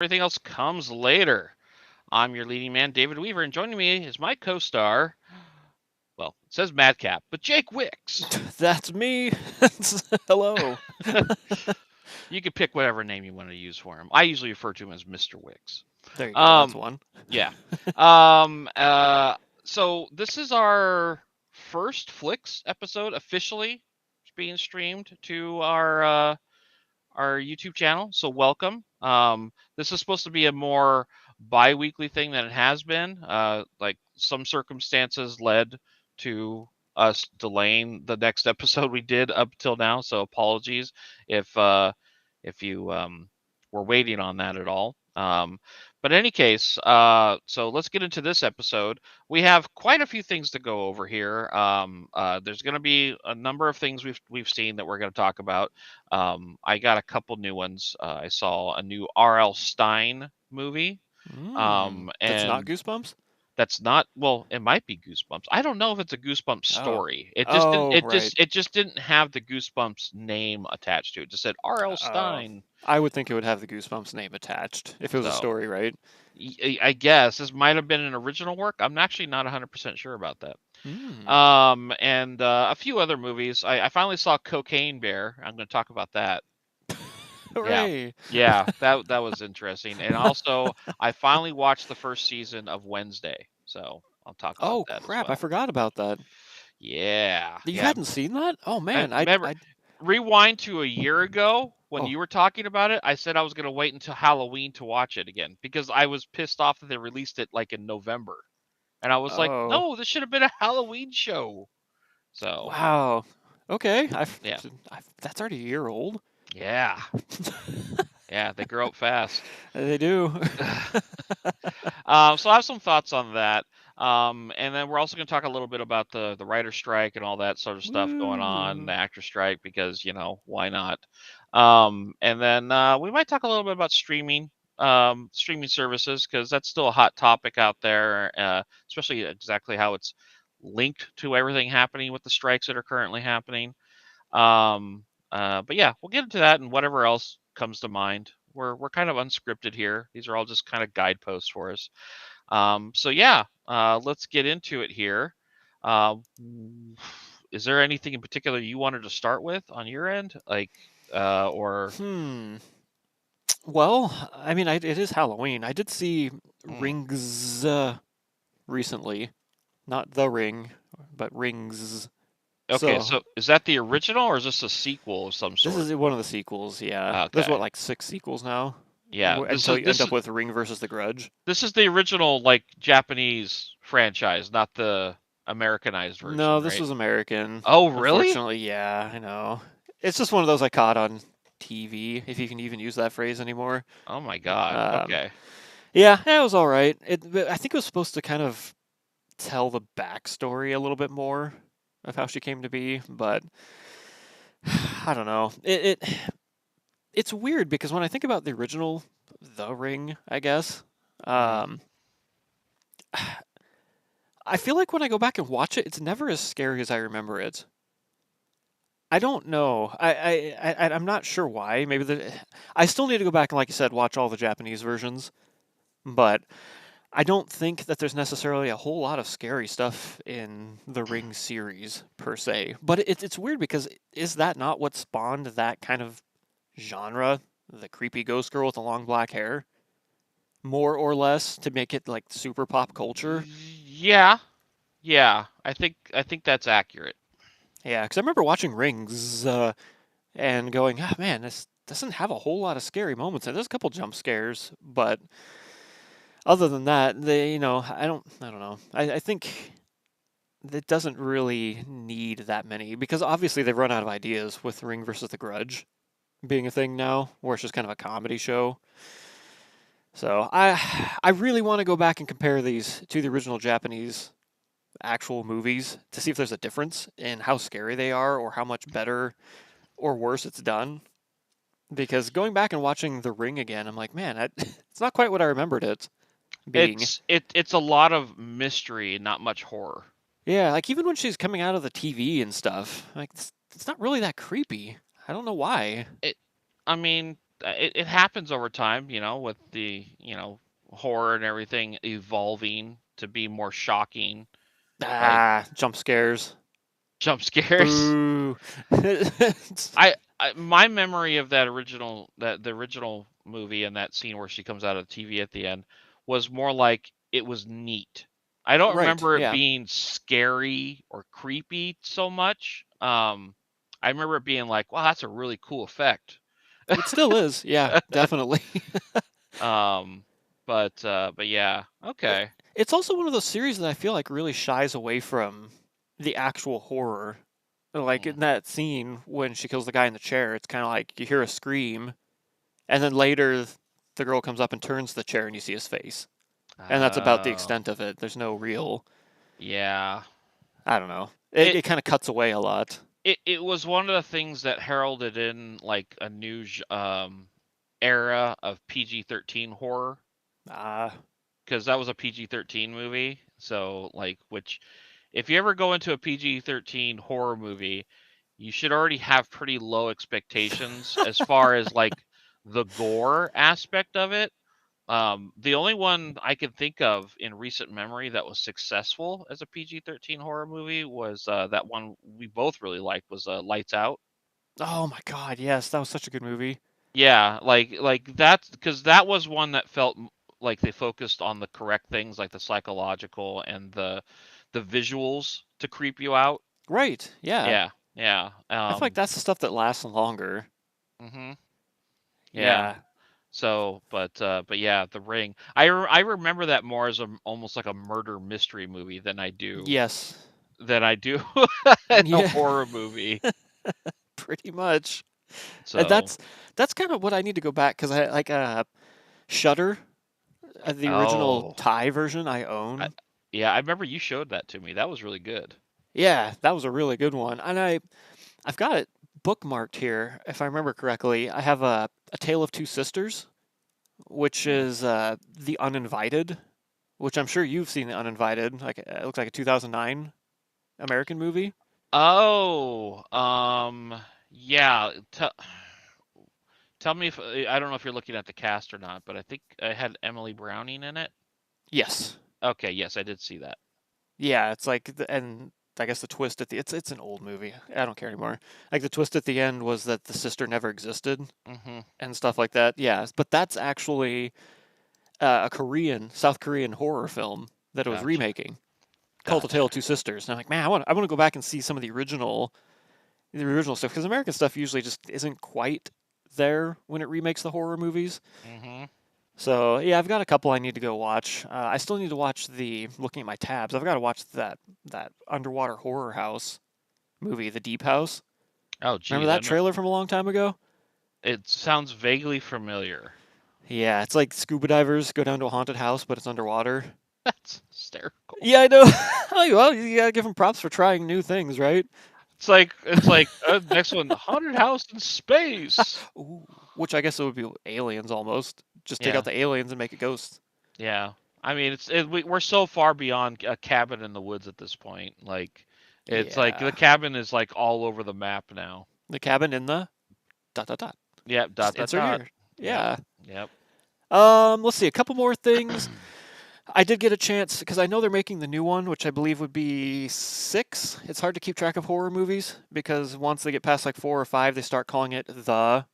Everything else comes later. I'm your leading man, David Weaver, and joining me is my co-star. Well, it says Madcap, but Jake Wicks. That's me. Hello. You can pick whatever name you want to use for him. I usually refer to him as Mr. Wicks. There you go. That's Um, one. yeah. Um, uh, so this is our first Flicks episode officially being streamed to our YouTube channel. So welcome. This is supposed to be a more bi-weekly thing than it has been. Like some circumstances led to us delaying the next episode we did up till now. So apologies if you were waiting on that at all. But in any case, so let's get into this episode. We have quite a few things to go over here. There's going to be a number of things we've seen that we're going to talk about. I got a couple new ones. I saw a new R.L. Stein movie, That's not and Goosebumps? that's not, well, it might be Goosebumps. I don't know if it's a Goosebumps Oh. story. It just didn't. Oh, It right. just it just didn't have the Goosebumps name attached to it. It just said R.L. Oh. Stein. I would think it would have the Goosebumps name attached if it was a So story, right? I guess this might have been an original work. I'm actually not 100% sure about that. Hmm. And a few other movies. I finally saw Cocaine Bear. I'm going to talk about that. Yeah. Hooray. Yeah, that was interesting. And also, I finally watched the first season of Wednesday, so I'll talk about Oh, that as crap. I well. forgot about that. Yeah, You yeah. hadn't seen that? Oh, And man. remember, rewind to a year ago when Oh. you were talking about it. I said I was going to wait until Halloween to watch it again because I was pissed off that they released it like in November, and I was like, Oh. no, this should have been a Halloween show. So Wow. Okay. yeah, That's already a year old. yeah, yeah. They grow up fast. They do. So I have some thoughts on that. And then we're also going to talk a little bit about the writer strike and all that sort of stuff going on, Woo. the actor strike, because why not? And then we might talk a little bit about streaming services, because that's still a hot topic out there, especially exactly how it's linked to everything happening with the strikes that are currently happening. But yeah, we'll get into that and whatever else comes to mind. We're kind of unscripted here. These are all just kind of guideposts for us. So yeah, let's get into it here. Uh, is there anything in particular you wanted to start with on your end, like, or Hmm. Well, I mean, it is Halloween. I did see hmm. Rings recently. Not The Ring, but Rings. Okay, So so is that the original or is this a sequel of some this sort? is one of the sequels, yeah. There's Okay, what, like six sequels now? yeah, this Until is you end this up is with Ring versus the Grudge. this is the original like Japanese franchise, not the Americanized version, No, this right? was American. Oh, really? Unfortunately, yeah, I know. It's just one of those I caught on TV, if you can even use that phrase anymore. Oh my God. Um, Okay. yeah, it was all right. But I think it was supposed to kind of tell the backstory a little bit more of how she came to be, but I don't know. It's weird because when I think about the original The Ring, I guess, Hmm. um, I feel like when I go back and watch it, it's never as scary as I remember it. I don't know. I'm not sure why. I still need to go back and, like you said, watch all the Japanese versions. But I don't think that there's necessarily a whole lot of scary stuff in the Ring series per se. But it's weird because is that not what spawned that kind of genre? The creepy ghost girl with the long black hair? More or less to make it like super pop culture? Yeah, yeah. I think that's accurate. Yeah, because I remember watching Rings and going, ah, man, this doesn't have a whole lot of scary moments. And there's a couple jump scares, but other than that, I don't know. I think it doesn't really need that many because obviously they've run out of ideas with Ring versus the Grudge being a thing now, where it's just kind of a comedy show. So I really want to go back and compare these to the original Japanese actual movies to see if there's a difference in how scary they are or how much better or worse it's done. Because going back and watching The Ring again, I'm like, man, it's not quite what I remembered it being. It's a lot of mystery, not much horror. Yeah, like even when she's coming out of the TV and stuff, like it's not really that creepy. I don't know why. It, I mean, it happens over time, with the horror and everything evolving to be more shocking, like Jump scares. jump scares. Boo. My memory of the original movie and that scene where she comes out of the TV at the end was more like it was neat. I don't Right, remember it yeah. being scary or creepy so much. I remember it being like, wow, that's a really cool effect. It still is, yeah, definitely. Um, but yeah, It, okay. it's also one of those series that I feel like really shies away from the actual horror. Like Mm. in that scene when she kills the guy in the chair, it's kind of like you hear a scream, and then later the girl comes up and turns the chair and you see his face. And that's about the Oh, extent of it. There's no real, yeah. I don't know. It, It it kind of cuts away a lot. it was one of the things that heralded in like a new era of PG-13 horror, Ah, because that was a PG-13 movie. So like, which if you ever go into a PG-13 horror movie, you should already have pretty low expectations as far as like the gore aspect of it. The only one I can think of in recent memory that was successful as a PG-13 horror movie was that one we both really liked was Lights Out. oh my God, yes, that was such a good movie. Yeah, like that's because that was one that felt like they focused on the correct things, like the psychological and the visuals to creep you out. Right, yeah. Yeah, yeah, I feel like that's the stuff that lasts longer. hmm yeah. Yeah. So, but yeah, The Ring. I remember that more as almost like a murder mystery movie Yes. than I do a Yeah, horror movie. pretty much. And So, that's kind of what I need to go back because I like Shudder, the original oh, Thai version I I, own. yeah, I remember you showed that to me. That was really good. Yeah, that was a really good one. And I've got it bookmarked here if I remember correctly. I have a Tale of Two Sisters, which Hmm. is The Uninvited, which I'm sure you've seen The Uninvited. Like it looks like a 2009 American movie. Oh, yeah. Tell me if I don't know if you're looking at the cast or not, but I think I had Emily Browning in it. Yes. Okay, yes, I did see that. Yeah, it's like and I guess the twist at the it's an old movie. I don't care anymore. Like the twist at the end was that the sister never existed Hmm. and stuff like that. Yeah, but that's actually a Korean, South Korean horror film that it was Gotcha, remaking called The Tale gotcha. of Two Sisters. And I'm like, man, I want to go back and see some of the original stuff because American stuff usually just isn't quite there when it remakes the horror movies. Hmm. So yeah, I've got a couple I need to go watch. I still need to watch looking at my tabs. I've got to watch that underwater horror house movie, The Deep House. Oh, Remember geez, that trailer from a long time ago? it sounds vaguely familiar. Yeah, it's like scuba divers go down to a haunted house, but it's underwater. That's hysterical. Yeah, I know. Well, you gotta give them props for trying new things, right? It's like next one, haunted house in space. Ooh, which I guess it would be aliens almost. Just take out Yeah, the aliens and make it ghosts. yeah. I mean, we're so far beyond a cabin in the woods at this point. Like, it's like the Yeah, cabin is like all over the map now. the cabin in the dot dot dot. Yep. Just Dot dot insert dot. here. Yep. Yeah. Yep. Let's see a couple more things. I did get a chance because I know they're making the new one, which I believe would be six. It's hard to keep track of horror movies because once they get past like four or five, they start calling it the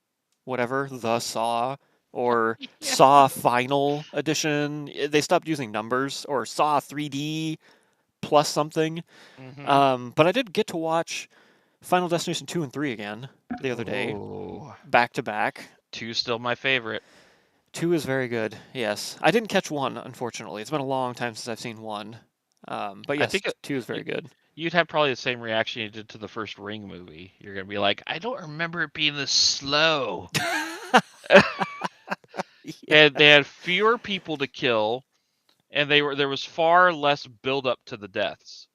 whatever, the Saw or Yeah. Saw Final Edition. They stopped using numbers or Saw 3D plus something. Mm-hmm. But I did get to watch Final Destination 2 and 3 again the other day, Oh, back to back. two's still my favorite. 2 is very good. Yes, I didn't catch 1, unfortunately. It's been a long time since I've seen 1. But I yes, think 2 is y- very good. you'd have probably the same reaction you did to the first Ring movie. You're gonna be like, I don't remember it being this slow. And Yeah. they had fewer people to kill, and there was far less build up to the deaths.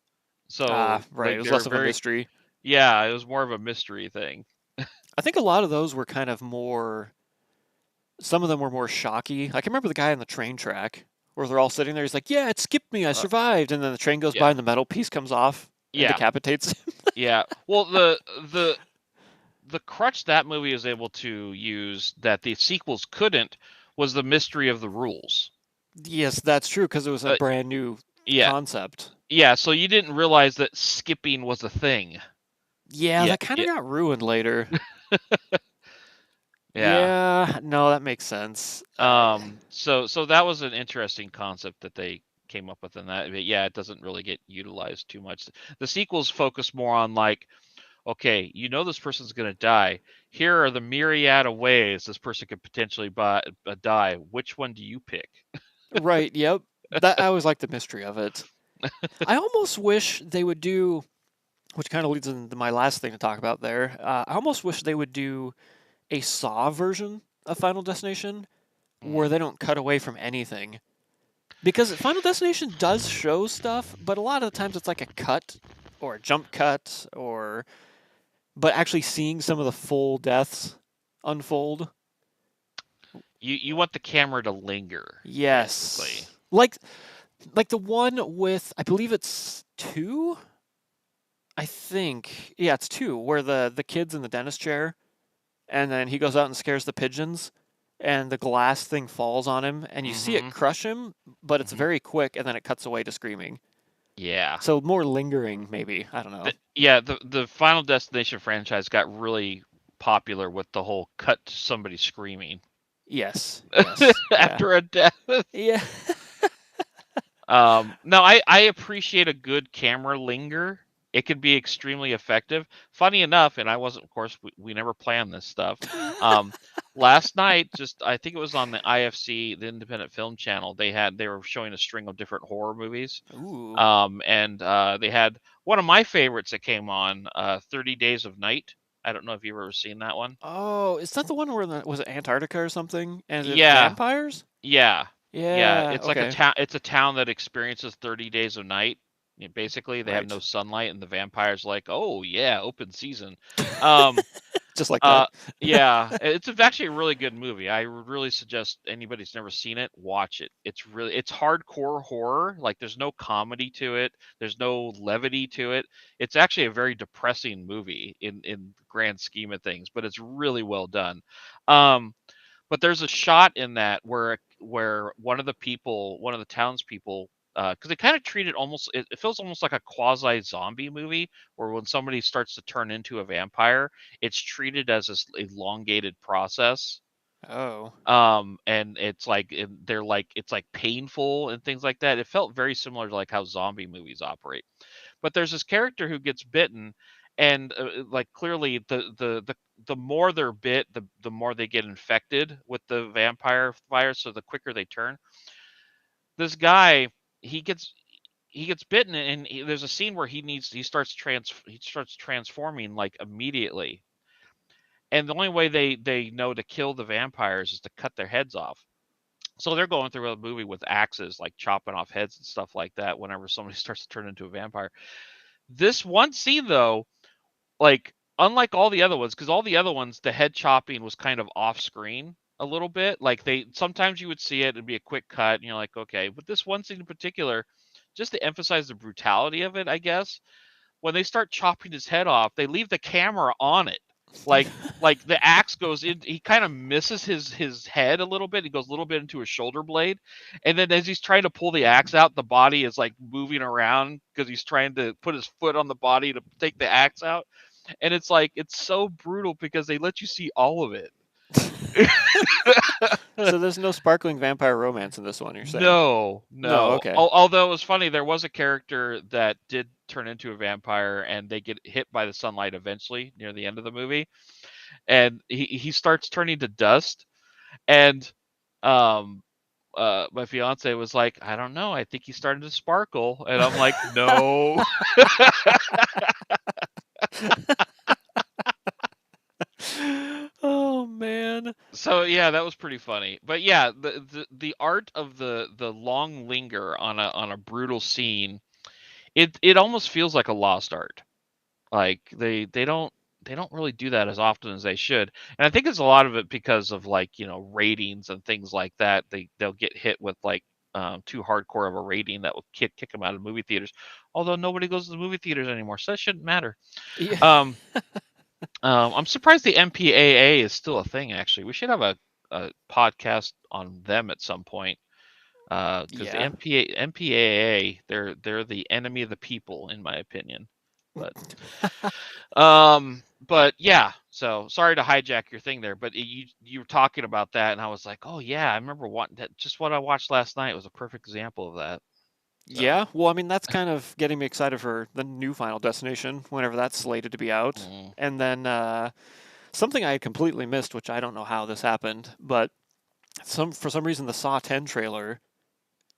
Ah, So right. It like was they're less of a very mystery. yeah, it was more of a mystery thing. I think a lot of those were kind of more. Some of them were more shocky. I can remember the guy on the train track where they're all sitting there. He's like, "Yeah, it skipped me. I Uh, survived." And then the train goes by yeah, and the metal piece comes off and yeah, decapitates him. yeah. Well, the the crutch that movie is able to use that the sequels couldn't was the mystery of the rules. Yes, that's true because it was a Uh, brand new yeah, concept. yeah. So you didn't realize that skipping was a thing. Yeah, Yeah, that kind yeah, of got ruined later. yeah. Yeah, no, that makes sense. So that was an interesting concept that they came up with in that. But yeah, it doesn't really get utilized too much. The sequels focus more on like, okay, you know this person's gonna die. Here are the myriad of ways this person could potentially die. Which one do you pick? Right, yep. That I always like the mystery of it. I almost wish they would do, which kind of leads into my last thing to talk about there. I almost wish they would do a Saw version of Final Destination where Mm. they don't cut away from anything. Because Final Destination does show stuff, but a lot of the times it's like a cut or a jump cut or but actually seeing some of the full deaths unfold. You want the camera to linger, basically. Yes. Like the one with I believe it's 2? I think. Yeah, it's 2 where the kid's in the dentist chair and then he goes out and scares the pigeons and the glass thing falls on him and you see it Mm-hmm. crush him, but it's Mm-hmm. very quick and then it cuts away to screaming. Yeah. So more lingering maybe. I don't know. The Final Destination franchise got really popular with the whole cut to somebody screaming Yes. Yes. Yeah. after a death. Yeah. No, I appreciate a good camera linger. It can be extremely effective. Funny enough, and I wasn't, of course, we never planned this stuff. Um, Last night, just I think it was on the IFC, the Independent Film Channel. They were showing a string of different horror movies. Ooh. And they had one of my favorites that came on, 30 Days of Night. I don't know if you've ever seen that one. Oh, is that the one where was it Antarctica or something? And is it Yeah, vampires? yeah, yeah. Yeah. It's like a Okay. town. It's a town that experiences 30 days of night. Basically, they have no Right. sunlight, and the vampires like, oh yeah, open season. Um, Just like that. Uh, yeah, it's actually a really good movie. I would really suggest anybody's never seen it, watch it. It's hardcore horror. Like there's no comedy to it. There's no levity to it. It's actually a very depressing movie in the grand scheme of things, but it's really well done. Um, but there's a shot in that where one of the townspeople, because they kind of treat it almost, it feels almost like a quasi zombie movie, where when somebody starts to turn into a vampire, it's treated as this elongated process. Oh. And they're like it's like painful and things like that. It felt very similar to like how zombie movies operate. But there's this character who gets bitten, and like clearly the more they're bit, the more they get infected with the vampire virus, so the quicker they turn. This guy, he gets he gets bitten, and there's a scene where he starts transforming like immediately. And the only way they know to kill the vampires is to cut their heads off. So they're going through a movie with axes, like chopping off heads and stuff like that whenever somebody starts to turn into a vampire. This one scene though, like unlike all the other ones, because all the other ones, the head chopping was kind of off screen a little bit. Like they sometimes you would see it and be a quick cut, and you're like, okay. But this one scene in particular, just to emphasize the brutality of it, I guess, when they start chopping his head off, they leave the camera on it. Like like the axe goes in, he kind of misses his head a little bit. He goes a little bit into his shoulder blade, and then as he's trying to pull the axe out, the body is like moving around because he's trying to put his foot on the body to take the axe out. And it's like it's so brutal because they let you see all of it. So there's no sparkling vampire romance in this one, you're saying? No, No, no. okay. Although it was funny, there was a character that did turn into a vampire, and they get hit by the sunlight eventually near the end of the movie, and he starts turning to dust, and um my fiance was like, I don't know, I think he's starting to sparkle, and I'm like, no. Oh man. So yeah, that was pretty funny. But yeah, the art of the long linger on a brutal scene, it almost feels like a lost art. Like they don't really do that as often as they should. And I think it's a lot of it because of like, ratings and things like that. They'll get hit with like too hardcore of a rating that will kick them out of movie theaters. Although nobody goes to the movie theaters anymore, so that shouldn't matter. Yeah. Um I'm surprised the MPAA is still a thing. Actually, we should have a podcast on them at some point. Because the Yeah. MPAA, they're the enemy of the people, in my opinion. But but yeah. So sorry to hijack your thing there, but you were talking about that, and I was like, oh yeah, I remember what that. Just what I watched last night was a perfect example of that. So Yeah, well, I mean, that's kind of getting me excited for the new Final Destination whenever that's slated to be out. mm, And then something I had completely missed, which I don't know how this happened, but for some reason the Saw 10 trailer,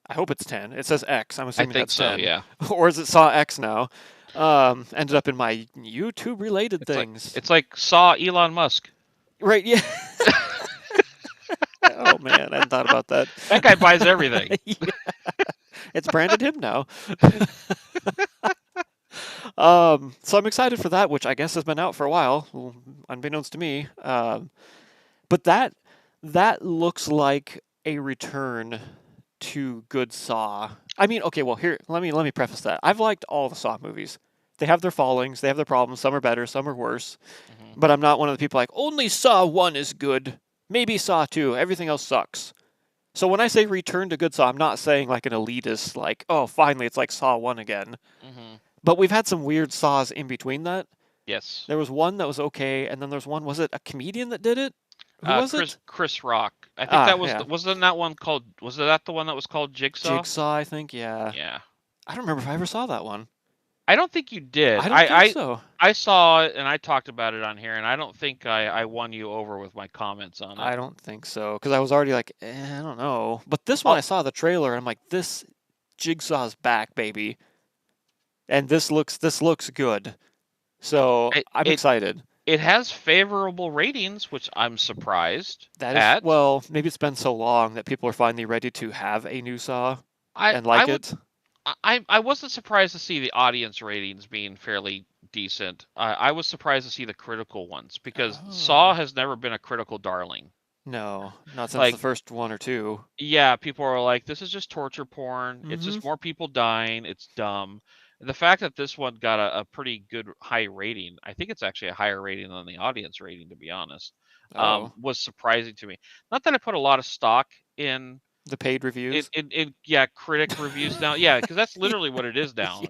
I hope it's 10. It says X. I'm I assuming think that's so. 10. Yeah. Or is it Saw X now? Ended up in my YouTube related It's like things. it's like Saw Elon Musk. Right, yeah. Oh man, I hadn't thought about that. That guy buys everything. Yeah, it's branded him now. So I'm excited for that, which I guess has been out for a while, well, unbeknownst to me. But that looks like a return to good Saw. I mean, okay, well here let me preface that. I've liked all the Saw movies. They have their fallings, they have their problems. Some are better, some are worse. Hmm. But I'm not one of the people like only Saw 1 is good. Maybe Saw 2. Everything else sucks. So when I say return to good Saw, I'm not saying like an elitist, like, oh, finally it's like Saw 1 again. Hmm. But we've had some weird Saws in between that. Yes. There was one that was okay, and then there's one, was it a comedian that did it? Who was Chris it? Chris Rock. I think that Ah, was yeah. wasn't that one called, was that the one that was called Jigsaw? Jigsaw, I think, yeah. Yeah. I don't remember if I ever saw that one. I don't think you did. I don't think so. I saw it and I talked about it on here, and I don't think I won you over with my comments on it. I don't think so, because I was already like, I don't know. But this one, Oh, I saw the trailer, and I'm like, this Jigsaw's back, baby, and this looks good. So it I'm it excited. it has favorable ratings, which I'm surprised That is, at. well, maybe it's been so long that people are finally ready to have a new Saw and I like would it. I wasn't surprised to see the audience ratings being fairly decent. I was surprised to see the critical ones because Saw Oh. has never been a critical darling. No, not since the Like, first one or two. yeah, people are like, this is just torture porn. It's Mm-hmm. just more people dying. It's dumb. The fact that this one got a pretty good high rating, I think it's actually a higher rating than the audience rating, to be honest, Oh, was surprising to me. Not that I put a lot of stock in the paid reviews. yeah, critic reviews now. Yeah, because that's Yeah. literally what it is now.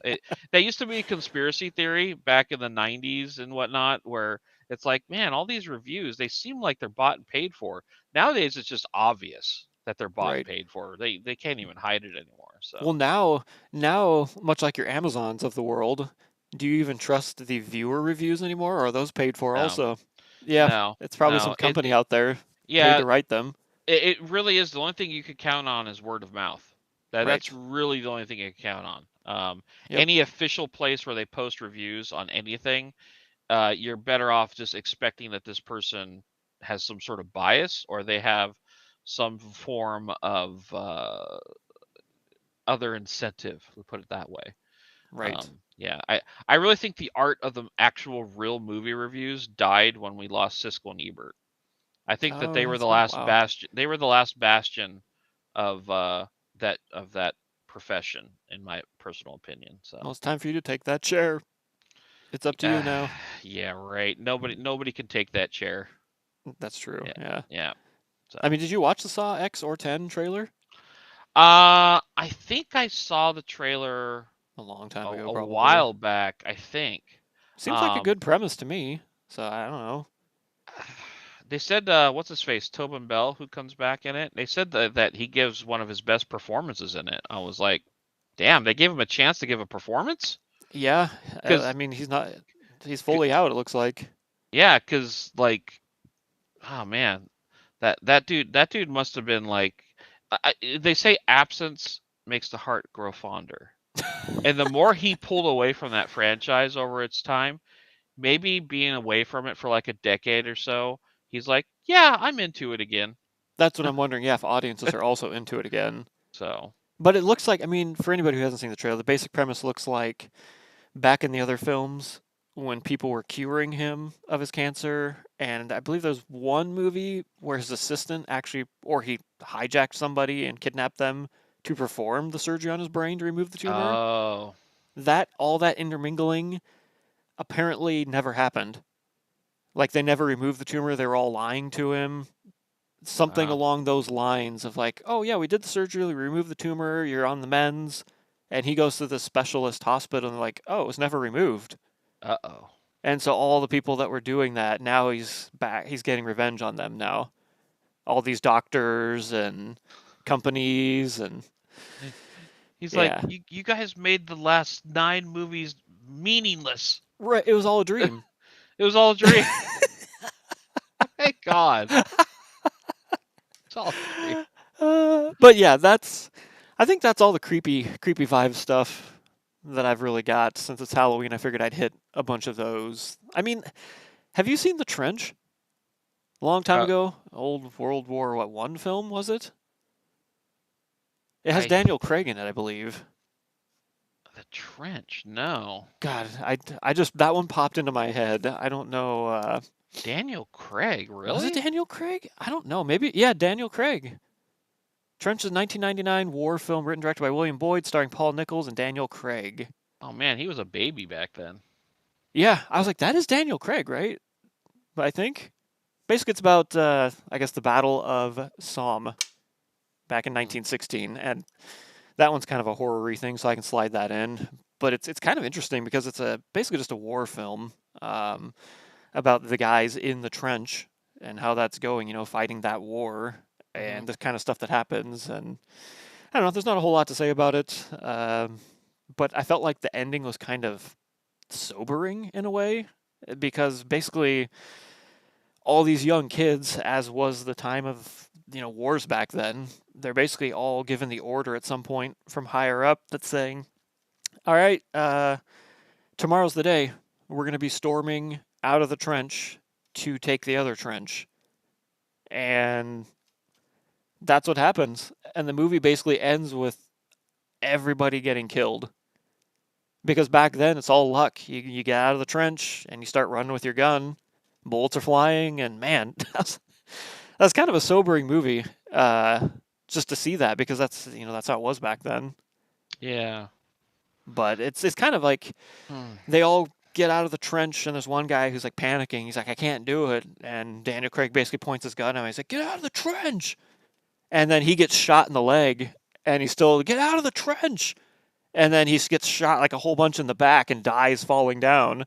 That used to be a conspiracy theory back in the 90s and whatnot, where it's like, man, all these reviews, they seem like they're bought and paid for. Nowadays it's just obvious that they're bought and Right. paid for. They can't even hide it anymore. Well, So now, much like your Amazons of the world, do you even trust the viewer reviews anymore, or are those paid for no, also? Yeah, no, it's probably some no. company out there paid Yeah, to write them. it really is. The only thing you could count on is word of mouth. That's Right. really the only thing you can count on. Yep. Any official place where they post reviews on anything, you're better off just expecting that this person has some sort of bias, or they have some form of other incentive. We put it that way. Right. Yeah, I really think the art of the actual real movie reviews died when we lost Siskel and Ebert. I think that Oh, they were that's the oh last wow. bastion. They were the last bastion of that profession, in my personal opinion. Well, So, it's time for you to take that chair. It's up to you uh, now. yeah, right. Nobody can take that chair. That's true. Yeah, Yeah. yeah. So, I mean, did you watch the Saw X or 10 trailer? I think I saw the trailer A long time ago, a probably. while back. I think. Seems like a Um, good premise to me. So I don't know. they said, what's his face, Tobin Bell, who comes back in it. They said that he gives one of his best performances in it. I was like, damn, they gave him a chance to give a performance. Yeah, I Because, mean, he's fully out, it looks like. yeah, because like, oh man, that dude must have been like, they say absence makes the heart grow fonder. And the more he pulled away from that franchise over its time, maybe being away from it for like a decade or so, he's like, yeah, I'm into it again. That's what I'm wondering, yeah, if audiences are also into it again. So, But it looks like, I mean, for anybody who hasn't seen the trailer, the basic premise looks like back in the other films when people were curing him of his cancer. And I believe there's one movie where his assistant actually, or he hijacked somebody and kidnapped them to perform the surgery on his brain to remove the tumor. oh, All that intermingling apparently never happened. Like they never removed the tumor, they were all lying to him. Something Wow. along those lines of like, oh yeah, we did the surgery, we removed the tumor, you're on the mends. And he goes to the specialist hospital and like, oh, it was never removed. Uh-oh. And so all the people that were doing that, now he's back, he's getting revenge on them now. All these doctors and companies and He's like, yeah. you guys made the last 9 movies meaningless. Right, it was all a dream. It was all a dream. Thank God. It's all a dream. But yeah, I think that's all the creepy vibe stuff that I've really got since it's Halloween. I figured I'd hit a bunch of those. I mean, have you seen The Trench? A long time Uh, ago, old World War One film was it? It has I Daniel Craig in it, I believe. The Trench. No. God, I just that one popped into my head. I don't know. Daniel Craig, Was it really? Daniel Craig? I don't know. Maybe yeah, Daniel Craig. Trench is a 1999 war film written and directed by William Boyd, starring Paul Nichols and Daniel Craig. Oh man, he was a baby back then. Yeah, I was like, that is Daniel Craig, right? But I think basically it's about I guess the Battle of Somme back in Hmm. 1916, and that one's kind of a horror-y thing, so I can slide that in. But it's kind of interesting because it's a basically just a war film um, about the guys in the trench and how that's going, fighting that war Mm-hmm. and the kind of stuff that happens. And I don't know, there's not a whole lot to say about it, but I felt like the ending was kind of sobering in a way because basically all these young kids, as was the time of wars back then, they're basically all given the order at some point from higher up that's saying, "All right, tomorrow's the day. We're going to be storming out of the trench to take the other trench," and that's what happens. And the movie basically ends with everybody getting killed because back then it's all luck. You get out of the trench and you start running with your gun. Bullets are flying, and man, that's kind of a sobering movie, just to see that because that's how it was back then. Yeah. But it's kind of like Hmm. they all get out of the trench and there's one guy who's like panicking. He's like, I can't do it, and Daniel Craig basically points his gun at him. He's like, get out of the trench, and then he gets shot in the leg, and he's still get out of the trench, and then he gets shot like a whole bunch in the back and dies falling down.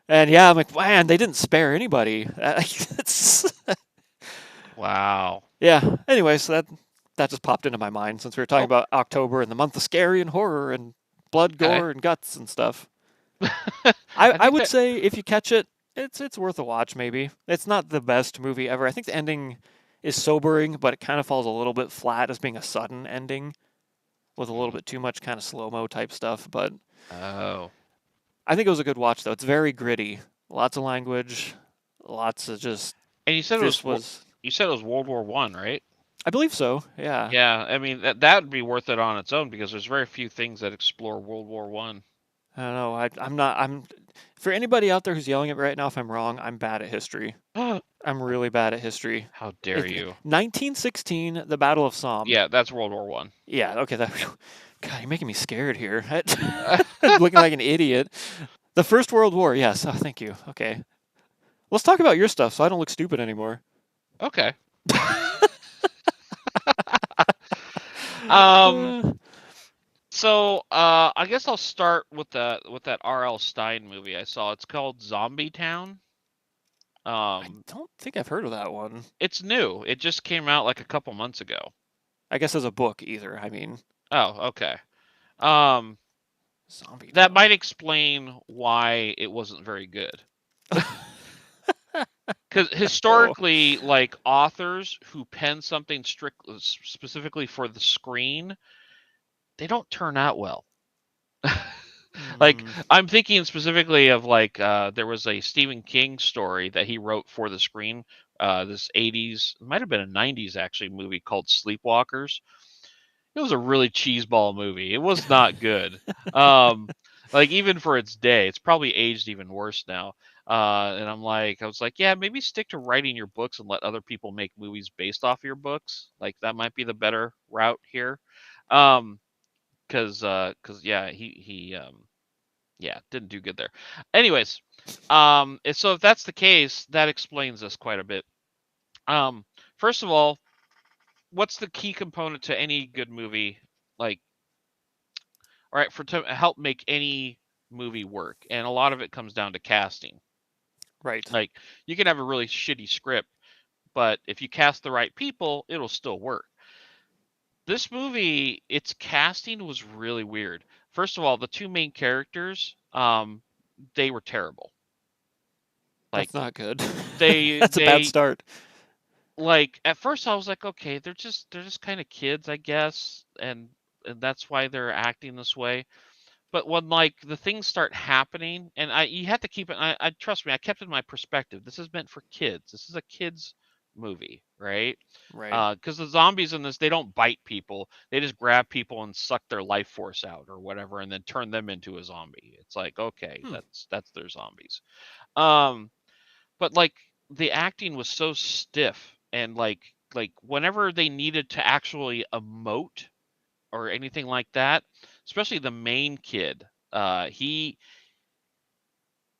And yeah, I'm like, man, they didn't spare anybody. Wow. Yeah. Anyway, so that just popped into my mind since we were talking Oh, about October and the month of scary and horror and blood, okay. gore, and guts and stuff. I I think would that. say if you catch it, it's worth a watch. Maybe it's not the best movie ever. I think the ending is sobering, but it kind of falls a little bit flat as being a sudden ending with a little Hmm. bit too much kind of slow mo type stuff. But Oh. I think it was a good watch though. It's very gritty, lots of language, lots of just And this was. you said it was World War One, right? I believe so. Yeah. Yeah. I mean that would be worth it on its own because there's very few things that explore World War One. I don't know. I'm not. I'm for anybody out there who's yelling at me right now. If I'm wrong, I'm bad at history. How I'm really bad at history. dare you? 1916, the Battle of Somme. Yeah, that's World War One. Yeah. Okay. That. God, you're making me scared here. Looking like an idiot. The First World War. Yes. Oh, thank you. Okay. Let's talk about your stuff so I don't look stupid anymore. Okay. Um. Uh, So, I guess I'll start with that R.L. Stein movie I saw. It's called Zombie Town. I Um, don't think I've heard of that one. it's new. It just came out like a couple months ago. I guess as a book either. I mean, Oh, okay. Um, Zombie that Town. might explain why it wasn't very good. Because Oh. historically, like authors who pen something specifically for the screen, they don't turn out well. Like Mm, I'm thinking specifically of like there was a Stephen King story that he wrote for the screen. This 80s, it might have been a 90s actually movie called Sleepwalkers. It was a really cheeseball movie. It was not good. Um, like even for its day, it's probably aged even worse now. And I was like, yeah, maybe stick to writing your books and let other people make movies based off your books. Like that might be the better route here. Because yeah, he Yeah, didn't do good there. Anyways, so if that's the case, that explains this quite a bit. Um, First of all, what's the key component to any good movie? Like, all right, for to help make any movie work, and a lot of it comes down to casting. Right. Like, you can have a really shitty script, but if you cast the right people, it'll still work. This movie, its casting was really weird. First of all, the two main characters, they were terrible. That's Like not good. they That's a bad they start. like at first I was like, okay, they're just kind of kids, I guess, and that's why they're acting this way. But when like the things start happening, and I you have to keep it. I trust me, I kept it in my perspective. This is meant for kids. This is a kids movie, right? Right. Because the zombies in this, they don't bite people. They just grab people and suck their life force out or whatever, and then turn them into a zombie. It's like, okay, Hmm. that's their zombies. Um, but like the acting was so stiff, and like whenever they needed to actually emote or anything like that, especially the main kid,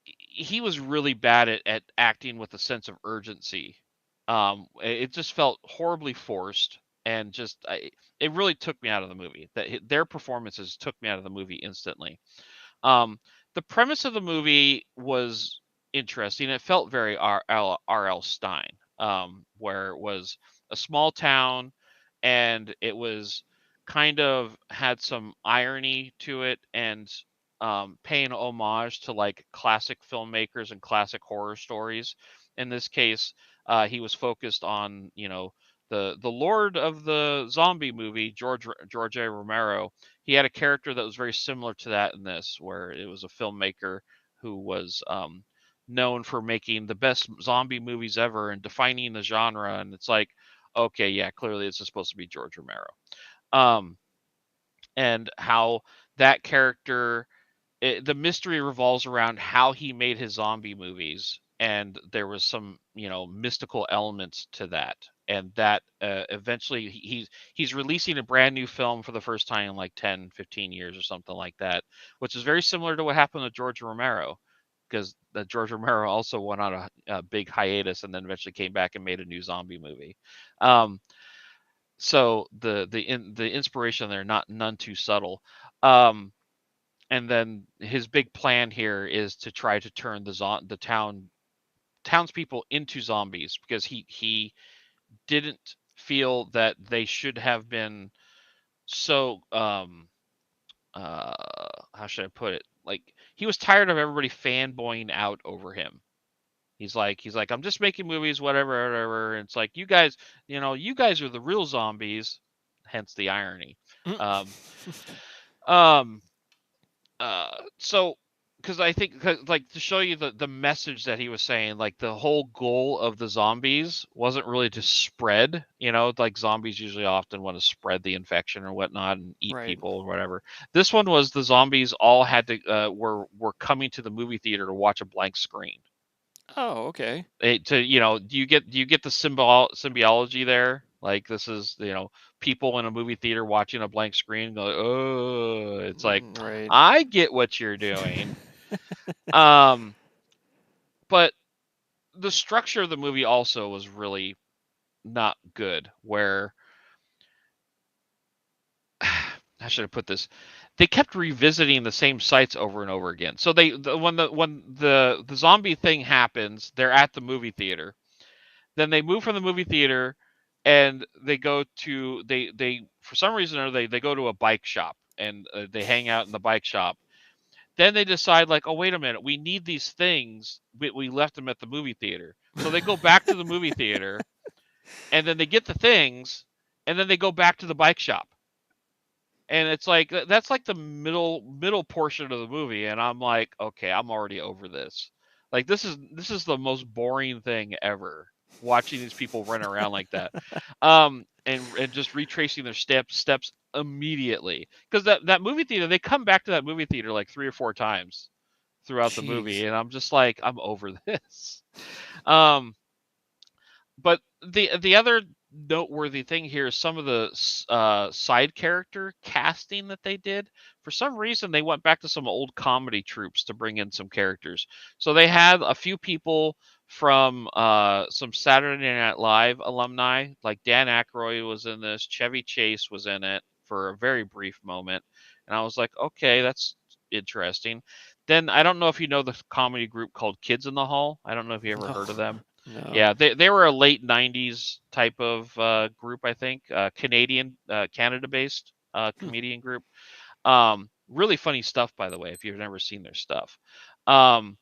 he was really bad at acting with a sense of urgency. It just felt horribly forced, and it really took me out of the movie. Their performances took me out of the movie instantly. Um, the premise of the movie was interesting. It felt very R.L. Stein, where it was a small town, and it was kind of had some irony to it, and paying homage to like classic filmmakers and classic horror stories. In this case, he was focused on the Lord of the Zombie movie, George A. Romero. He had a character that was very similar to that in this, where it was a filmmaker who was known for making the best zombie movies ever and defining the genre. And it's like, okay, yeah, clearly this is supposed to be George Romero. Um, and how that character, the mystery revolves around how he made his zombie movies, and there was some mystical elements to that, and that eventually he's releasing a brand new film for the first time in like 10-15 years or something like that, which is very similar to what happened with George Romero, because George Romero also went on a big hiatus and then eventually came back and made a new zombie movie. um, so the inspiration there, not none too subtle. um, and then his big plan here is to try to turn the townspeople into zombies, because he didn't feel that they should have been so how should I put it, like he was tired of everybody fanboying out over him. He's like, I'm just making movies, whatever, whatever. And it's like, you guys are the real zombies, hence the irony. Mm. um um so because I think like to show you the message that he was saying, like the whole goal of the zombies wasn't really to spread, like zombies usually often want to spread the infection or whatnot and eat Right. people or whatever. This one was the zombies all had to were coming to the movie theater to watch a blank screen. Oh, okay. Do you get the symbiology there? Like this is people in a movie theater watching a blank screen go, oh, it's like, Right. I get what you're doing. um but the structure of the movie also was really not good, where how should I put this? They kept revisiting the same sites over and over again. So when the zombie thing happens, they're at the movie theater. Then they move from the movie theater, and they for some reason, or they go to a bike shop, and they hang out in the bike shop. Then they decide, like, oh, wait a minute, we need these things. We left them at the movie theater. So they go back to the movie theater, and then they get the things, and then they go back to the bike shop. And it's like that's like the middle portion of the movie, and I'm like, okay, I'm already over this. Like this is the most boring thing ever, watching these people run around like that. And just retracing their steps immediately, because that movie theater, they come back to that movie theater like 3 or 4 times throughout the movie, Jeez. and I'm just like, I'm over this. um but the other noteworthy thing here is some of the side character casting that they did. For some reason, they went back to some old comedy troupes to bring in some characters. So they had a few people from some Saturday Night Live alumni, like Dan Aykroyd was in this, Chevy Chase was in it for a very brief moment, and I was like, okay, that's interesting. Then I don't know if you know the comedy group called Kids in the Hall. I don't know if you ever No, heard of them. no. Yeah, they were a late '90s type of group, I think, Canadian, Canada-based Hmm. comedian group. Really funny stuff, by the way, if you've never seen their stuff. Um,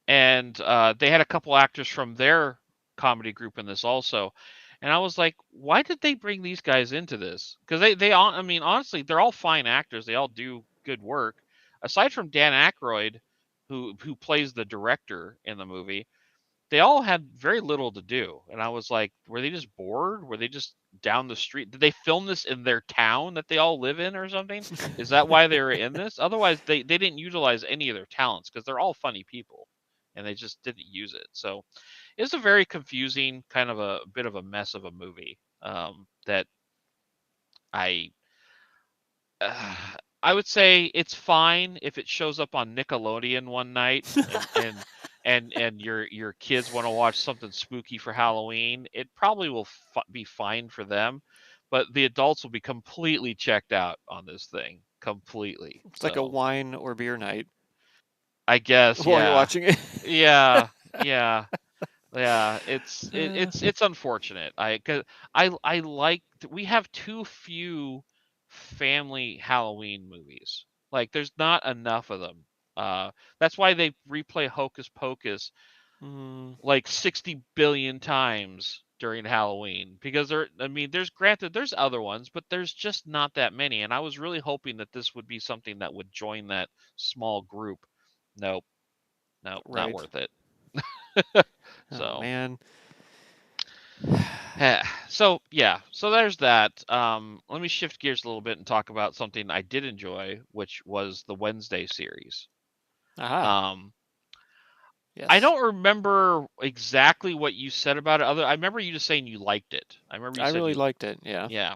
and they had a couple actors from their comedy group in this also. And I was like, why did they bring these guys into this? Because they all, I mean, honestly, they're all fine actors. They all do good work. Aside from Dan Aykroyd, who plays the director in the movie, they all had very little to do. And I was like, were they just bored? Were they just down the street? Did they film this in their town that they all live in or something? Is that why they were in this? Otherwise, they didn't utilize any of their talents because they're all funny people and they just didn't use it. So it's a very confusing, kind of a bit of a mess of a movie that I uh, I would say it's fine if it shows up on Nickelodeon one night and your kids want to watch something spooky for Halloween. It probably will be fine for them, but the adults will be completely checked out on this thing completely. It's like a So wine or beer night I guess, while you're yeah, watching it. yeah, yeah. Yeah, Uh, it's unfortunate. I like we have too few family Halloween movies. Like there's not enough of them. That's why they replay Hocus Pocus mm, like 60 billion times during Halloween because I mean there's granted there's other ones, but there's just not that many. And I was really hoping that this would be something that would join that small group. Nope, nope, not right. worth it. Oh So man. So yeah, so there's that. Let me shift gears a little bit and talk about something I did enjoy, which was the Wednesday series. Aha. Um, I Yes. don't remember exactly what you said about it. Other, I remember you just saying you liked it. I remember you I said really you, liked it. Yeah. yeah.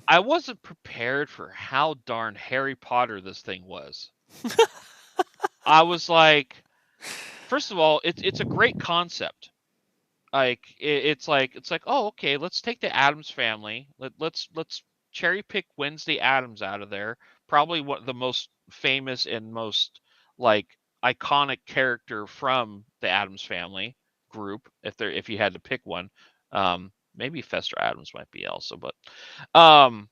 I wasn't prepared for how darn Harry Potter this thing was. I was like, first of all, it's a great concept. Like it's like oh okay, let's take the Adams family, let's cherry pick Wednesday Adams out of there, probably what the most famous and most like iconic character from the Adams family group, if you had to pick one. Maybe Fester Adams might be also, but um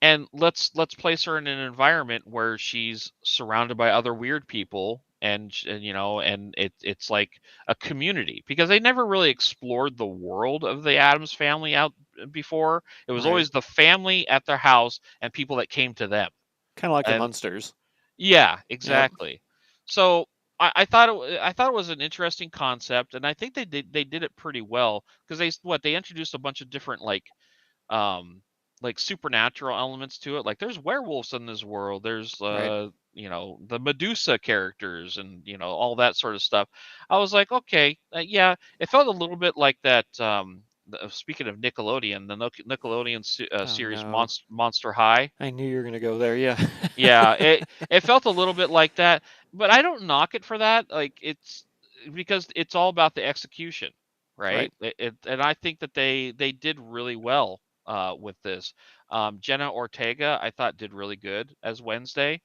and let's place her in an environment where she's surrounded by other weird people and and it's like a community because they never really explored the world of the Adams family out before. It was Right. always the family at their house and people that came to them. Kind of like the And Munsters. yeah, Yep. exactly. So I thought I thought it was an interesting concept, and I think they did it pretty well because they introduced a bunch of different um supernatural elements to it. Like there's werewolves in this world. There's Right. the Medusa characters and all that sort of stuff. I was like, okay, yeah, it felt a little bit like that speaking of Nickelodeon, the Nickelodeon Oh series no. Monster High. I knew you were gonna go there. Yeah. Yeah, it felt a little bit like that, but I don't knock it for that. Like it's because it's all about the execution, Right. right? And I think that they did really well with this. Jenna Ortega, I thought did really good as Wednesday.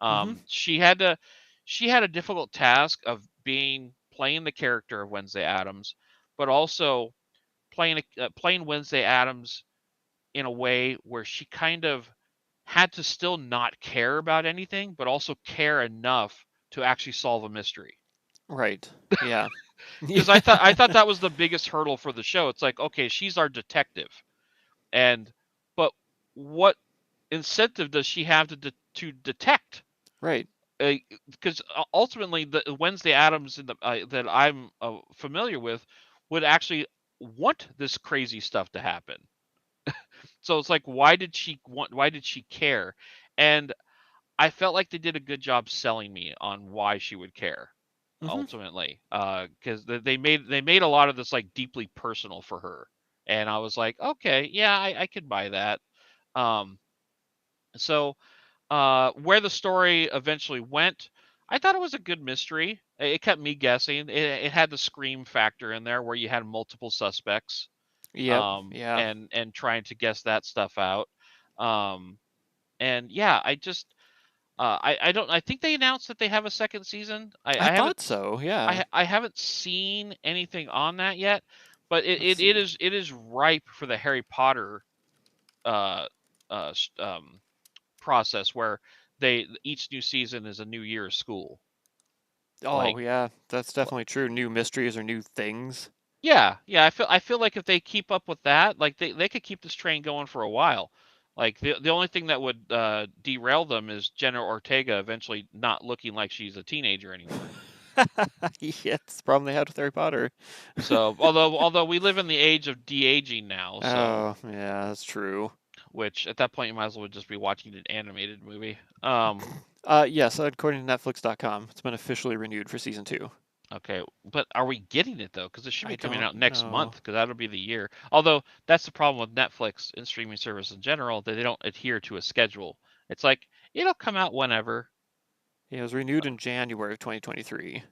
Mm-hmm. She had a difficult task of playing the character of Wednesday Adams, but also playing Wednesday Adams in a way where she kind of had to still not care about anything, but also care enough to actually solve a mystery. Right. Yeah. Because Yeah. I thought that was the biggest hurdle for the show. It's like, okay, she's our detective, and but what incentive does she have to detect? Right. Because ultimately, the Wednesday Adams that I'm familiar with would actually want this crazy stuff to happen. So it's like, why did she want? Why did she care? And I felt like they did a good job selling me on why she would care Mm-hmm. ultimately, because they made a lot of this like deeply personal for her. and I was like, okay, yeah, I could buy that. Um, so where the story eventually went, I thought it was a good mystery. It kept me guessing. It had the scream factor in there where you had multiple suspects, Yep. Yeah. and trying to guess that stuff out. Um, and yeah, I don't I think they announced that they have a second season. I thought so. Yeah. I haven't seen anything on that yet, but Let's see. it is ripe for the Harry Potter uh uh s- um process where they each new season is a new year of school. Oh, Like, yeah. That's definitely true. New mysteries or new things. yeah, yeah, I feel like if they keep up with that, like they could keep this train going for a while. Like the only thing that would derail them is Jenna Ortega eventually not looking like she's a teenager anymore. Yeah, it's the problem they had with Harry Potter. So although we live in the age of de-aging now, so Oh, yeah, that's true. which at that point you might as well just be watching an animated movie. Yes, according to Netflix.com, it's been officially renewed for season 2. Okay, but are we getting it though? Because it should I be coming don't out next know. month, because that'll be the year. Although that's the problem with Netflix and streaming service in general, that they don't adhere to a schedule. It's like it'll come out whenever. It was renewed in January of 2023.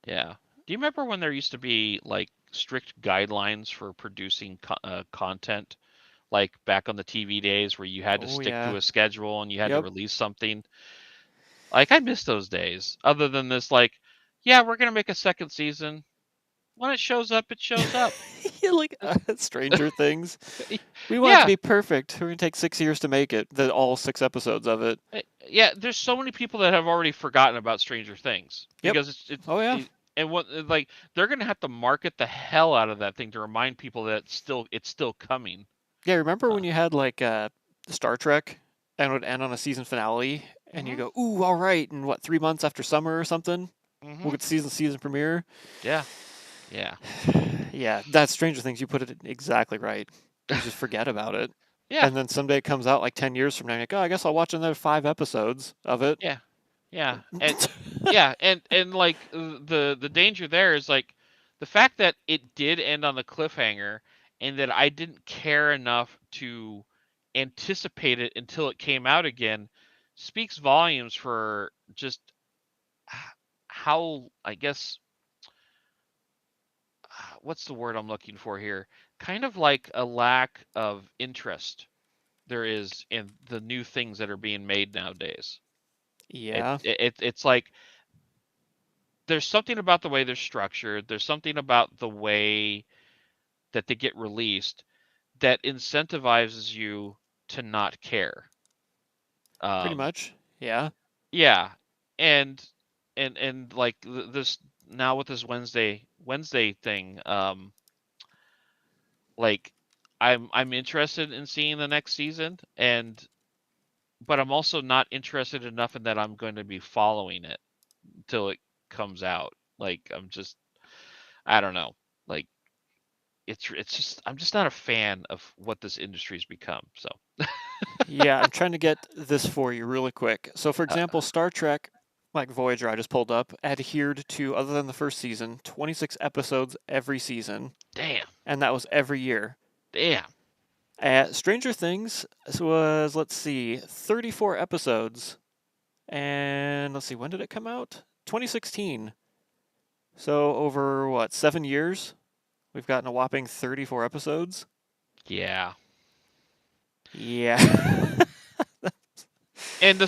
Yeah. Do you remember when there used to be like strict guidelines for producing content, like back on the TV days where you had to Oh, stick yeah. to a schedule and you had to Yep. release something? Like I miss those days. Other than this, like, yeah, we're gonna make a second season. When it shows up, it shows up. Yeah, like Stranger Things. We want it to Yeah, be perfect. We're gonna take 6 years to make it. All 6 episodes of it. yeah. There's so many people that have already forgotten about Stranger Things Yep. because Oh yeah. and what like they're gonna have to market the hell out of that thing to remind people that it's still coming. Yeah. Remember Uh, when you had like Star Trek and it would end on a season finale, and you mhm, go, "Ooh, all right." And what, 3 months after summer or something, we'll mhm. get season premiere. Yeah, yeah, Yeah, that's Stranger Things. You put it exactly right. You just forget about it, yeah, and then someday it comes out like 10 years from now. You're like, oh, I guess I'll watch another 5 episodes of it. yeah, yeah. And like the danger there is like the fact that it did end on the cliffhanger and that I didn't care enough to anticipate it until it came out again speaks volumes for just how, I guess, what's the word I'm looking for here? Kind of like a lack of interest there is in the new things that are being made nowadays. Yeah, It's like there's something about the way they're structured. There's something about the way that they get released that incentivizes you to not care. pretty Um, much. Yeah. yeah, and and like this now with this Wednesday thing, like I'm interested in seeing the next season, and but I'm also not interested enough in that I'm going to be following it until it comes out. Like I'm just I don't know. Like it's just I'm just not a fan of what this industry's become. So Yeah, I'm trying to get this for you really quick. So, for uh, example, Star Trek, like Voyager, I just pulled up, adhered to, other than the first season, 26 episodes every season, damn, and that was every year. damn. Stranger Things was, let's see, 34 episodes, and let's see, when did it come out? 2016. So, over what, 7 years? We've gotten a whopping 34 episodes. Yeah. Yeah. And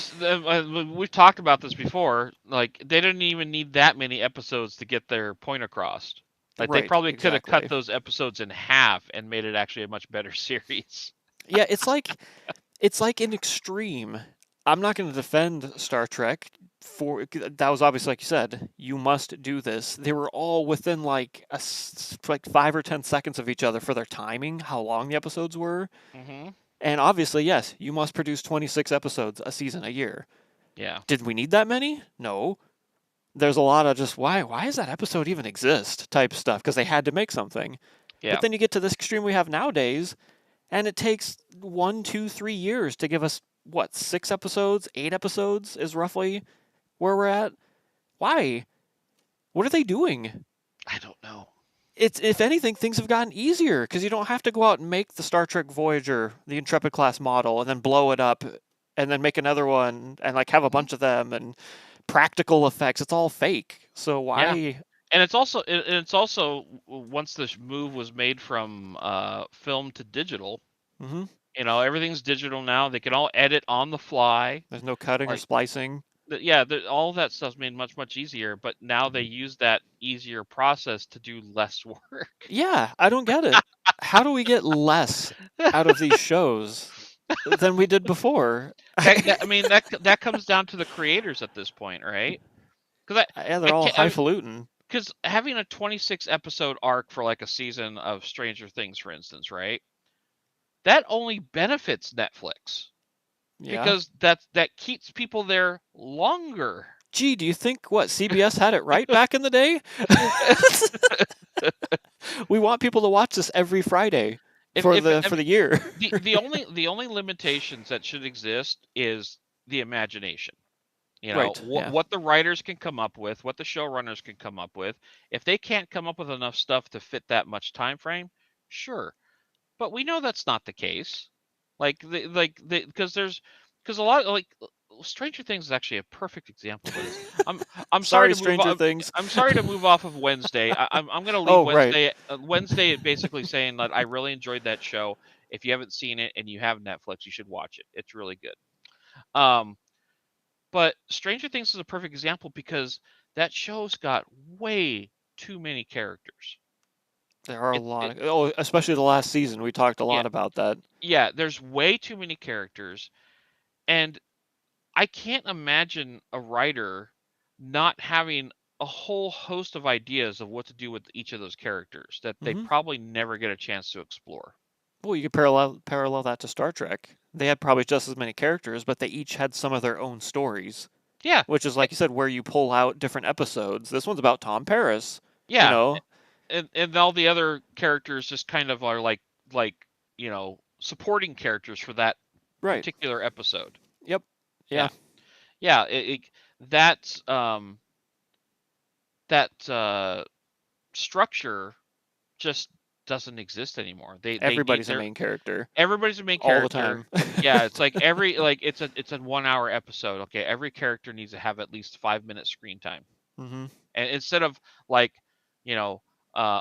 we've talked about this before. Like they didn't even need that many episodes to get their point across. Like they Right, probably could have cut exactly. those episodes in half and made it actually a much better series. Yeah, it's like an extreme. I'm not going to defend Star Trek for that was obviously like you said, you must do this. They were all within like 5 or 10 seconds of each other for their timing, how long the episodes were. Hmm. And obviously, yes, you must produce 26 episodes a season a year. Yeah. Did we need that many? No. There's a lot of just why does that episode even exist type stuff because they had to make something. But Yeah. then you get to this extreme we have nowadays and it takes 1, 2, 3 years to give us what 6 episodes, 8 episodes is roughly where we're at. Why? What are they doing? I don't know. it's if anything, things have gotten easier because you don't have to go out and make the Star Trek Voyager, the Intrepid class model, and then blow it up, and then make another one and like have a Hmm. bunch of them and practical effects. It's all fake. So Yeah, why? and it's also once this move was made from film to digital, Hmm. everything's digital now. They can all edit on the fly. There's no cutting or Like, splicing. yeah, all of that stuff's made much, much easier, but now they use that easier process to do less work. Yeah, I don't get it. How do we get less out of these shows than we did before? I mean, that comes down to the creators at this point, right? Because Yeah, I they're all can't, highfalutin. because having a 26 episode arc for like a season of Stranger Things, for instance, right? That only benefits Netflix Yeah. because that keeps people there longer. Gee, do you think what CBS had it right back in the day? We want people to watch this every Friday If for if the I for mean the year. the only limitations that should exist is the imagination. Right. Yeah. What the writers can come up with, what the showrunners can come up with. If they can't come up with enough stuff to fit that much time frame, sure. But we know that's not the case. Because because a lot like Stranger Things is actually a perfect example of this. I'm I'm sorry Sorry, to move Stranger on. Things. I'm sorry to move off of Wednesday. I'm gonna leave Oh, right. Wednesday. Wednesday basically saying that I really enjoyed that show. If you haven't seen it and you have Netflix, you should watch it. It's really good. Um, but Stranger Things is a perfect example because that show's got way too many characters. There are a It lot of especially the last season. We talked a Yeah, lot about that. yeah. There's way too many characters, and I can't imagine a writer not having a whole host of ideas of what to do with each of those characters that they Hmm. probably never get a chance to explore. Well, you could parallel that to Star Trek. They had probably just as many characters, but they each had some of their own stories, Yeah, which is eh, like you said, where you pull out different episodes. This one's about Tom Paris. You yeah, know. and all the other characters just kind of are like supporting characters for that Right. particular episode. Yep. Yeah. Yeah, yeah. That's that structure just doesn't exist anymore. They need Everybody's a their main character Everybody's a main all the character. time. Yeah, it's like it's a 1 hour episode. Okay, every character needs to have at least 5 minutes screen time, Hmm. and instead of like, you know,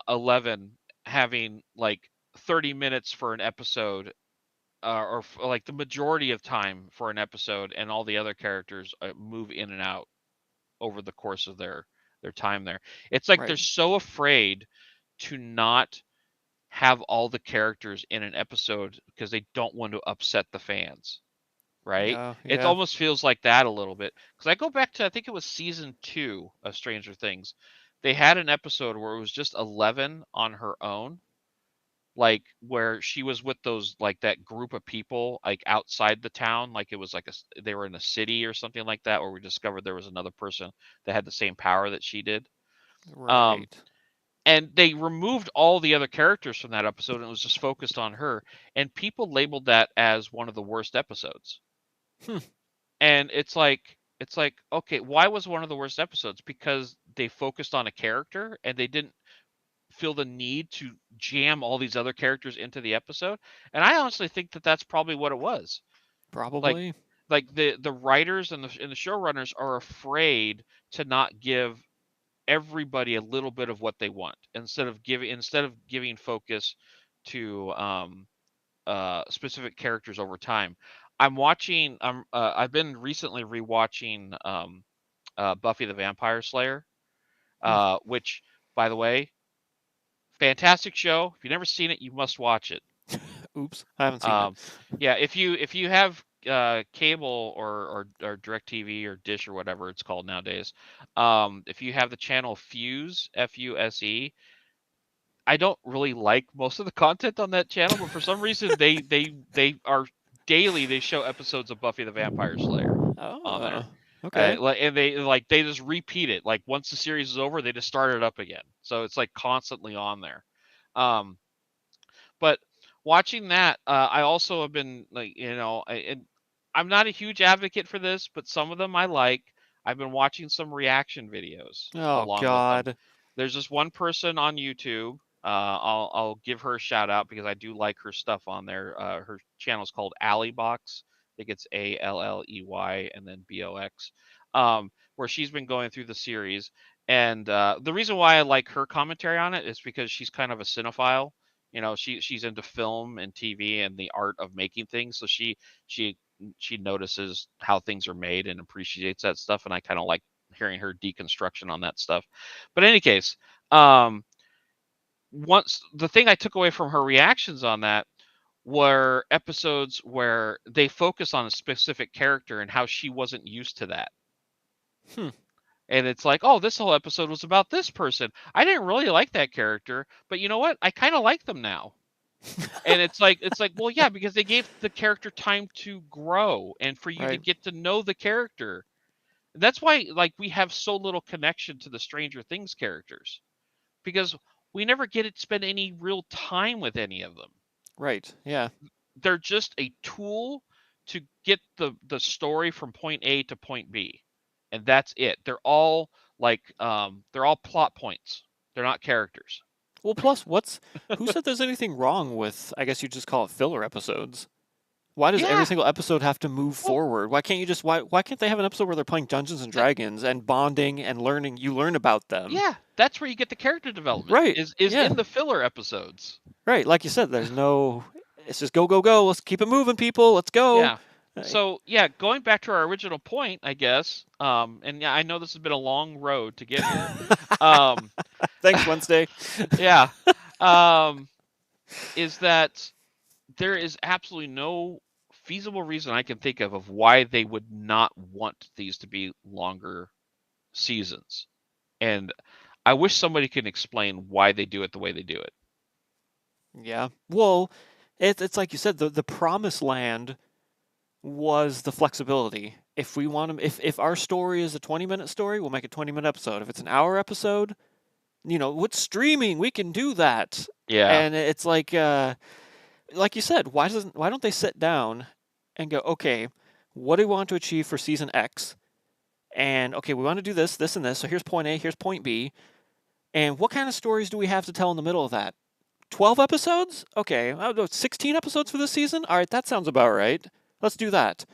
11 having like 30 minutes for an episode, like the majority of time for an episode, and all the other characters move in and out over the course of their time there. It's like they're Right. so afraid to not have all the characters in an episode because they don't want to upset the fans, right? Yeah. It Yeah. almost feels like that a little bit. Because I go back to, I think it was season 2 of Stranger Things. They had an episode where it was just 11 on her own, like where she was with those, like that group of people, like outside the town. Like it was like they were in a city or something like that, where we discovered there was another person that had the same power that she did. Um, Right. and they removed all the other characters from that episode and it was just focused on her, and people labeled that as one of the worst episodes. Hmm. And it's like, okay, why was one of the worst episodes? Because they focused on a character and they didn't feel the need to jam all these other characters into the episode. And I honestly think that that's probably what it was. Like Probably. the writers and the showrunners are afraid to not give everybody a little bit of what they want, instead of giving focus to specific characters over time. I've been recently rewatching Buffy the Vampire Slayer, Hmm. which, by the way, fantastic show. If you've never seen it, you must watch it. Oops. I haven't seen it. Um, yeah, if you have cable or DirecTV or Dish or whatever it's called nowadays, if you have the channel Fuse, Fuse, I don't really like most of the content on that channel, but for some reason they are daily. They show episodes of Buffy the Vampire Slayer on there, Oh. Okay. and they just repeat it. Like once the series is over, they just start it up again. So it's like constantly on there. Um, but watching that, I also have been like, and I'm not a huge advocate for this, but some of them I like. I've been watching some reaction videos Oh along with them. God. There's this one person on YouTube. I'll give her a shout out because I do like her stuff on there. Her channel is called Alley Box. I think it's Alley and then Box, where she's been going through the series. And the reason why I like her commentary on it is because she's kind of a cinephile. You know, she's into film and TV and the art of making things. So she she notices how things are made and appreciates that stuff. And I kind of like hearing her deconstruction on that stuff. But in any case, um, once the thing I took away from her reactions on that were episodes where they focus on a specific character and how she wasn't used to that. Hmm. And it's like, oh, this whole episode was about this person. I didn't really like that character, but you know what? I kind of like them now. And it's like, well, yeah, because they gave the character time to grow and for you to Right. get to know the character. That's why like we have so little connection to the Stranger Things characters because we never get to spend any real time with any of them. Right. Yeah. They're just a tool to get the story from point A to point B, and that's it. They're all they're all plot points. They're not characters. Well, plus, who said there's anything wrong with? I guess you just call it filler episodes. Why does every Yeah. single episode have to move Well, forward? Why can't you just why can't they have an episode where they're playing Dungeons and that, Dragons and bonding and learning? You learn about them. yeah, that's where you get the character development. Right. Is Yeah. in the filler episodes. Right. Like you said, there's no. It's just go go go. Let's keep it moving, people. Let's go. Yeah. So yeah, going back to our original point, I guess. And yeah, I know this has been a long road to get here. Um, Thanks, Wednesday. yeah. Um, is that there is absolutely no feasible reason I can think of why they would not want these to be longer seasons. And I wish somebody can explain why they do it the way they do it. Yeah. Well, it's like you said, the promised land was the flexibility. If we want to, if our story is a 20-minute story, we'll make a 20-minute episode. If it's an hour episode, with streaming, we can do that. Yeah. And it's like you said, why don't they sit down and go, okay, what do we want to achieve for season X? And okay, we want to do this, this, and this. So here's point A, here's point B. And what kind of stories do we have to tell in the middle of that? 12 episodes? Okay, 16 episodes for this season? All right, that sounds about right. Let's do that.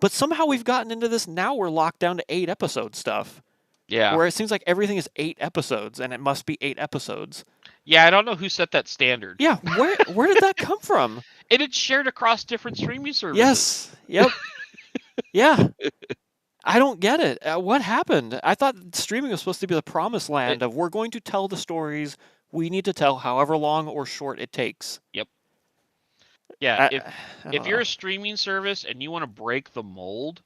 But somehow we've gotten into this, now we're locked down to 8 episode stuff. Yeah. Where it seems like everything is 8 episodes and it must be 8 episodes. Yeah, I don't know who set that standard. Yeah, where did that come from? And it's shared across different streaming services. Yes. Yep. Yeah. I don't get it. What happened? I thought streaming was supposed to be the promised land of we're going to tell the stories we need to tell, however long or short it takes. Yep. Yeah, I if you're a streaming service and you want to break the mold,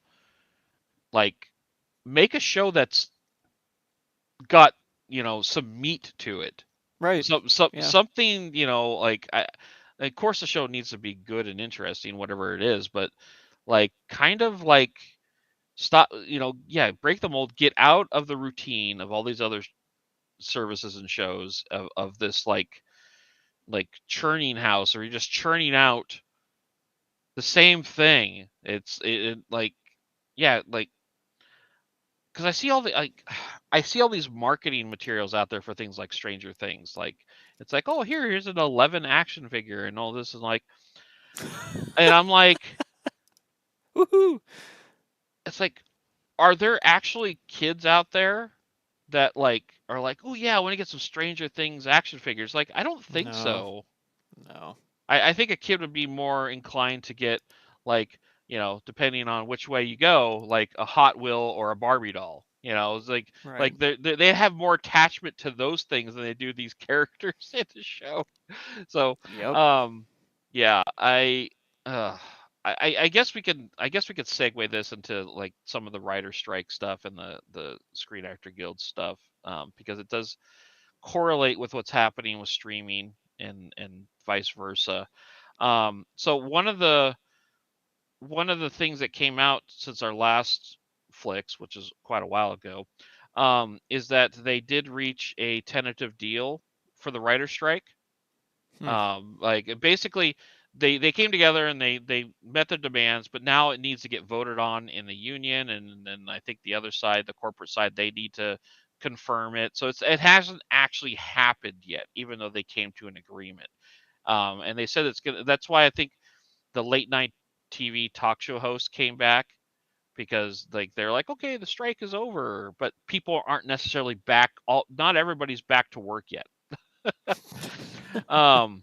like make a show that's got, some meat to it. right. Yeah. Something, of course the show needs to be good and interesting, whatever it is, but kind of stop, yeah, break the mold, get out of the routine of all these other services and shows of this churning house, or you're just churning out the same thing. Yeah, because I see all these marketing materials out there for things like Stranger Things. Like it's like, oh, here's an 11 action figure and all this, and I'm like, Woohoo! it's like, are there actually kids out there that are like, oh yeah, I want to get some Stranger Things action figures? Like, I don't think No. so. No. I think a kid would be more inclined to get depending on which way you go, like a Hot Wheel or a Barbie doll. It's Right. they have more attachment to those things than they do these characters in the show. So, Yep. yeah, uh, I guess we could segue this into like some of the writer strike stuff and the Screen Actor Guild stuff, because it does correlate with what's happening with streaming and vice versa. So one of the things that came out since our last Flicks, which is quite a while ago, is that they did reach a tentative deal for the writer strike. Hmm. Basically, they came together and they met their demands, but now it needs to get voted on in the union, and then I think the other side, the corporate side, they need to confirm it. So it hasn't actually happened yet, even though they came to an agreement. And they said it's gonna. That's why I think the late night TV talk show host came back, because like they're like, okay, the strike is over, but people aren't necessarily back. Not everybody's back to work yet. Um,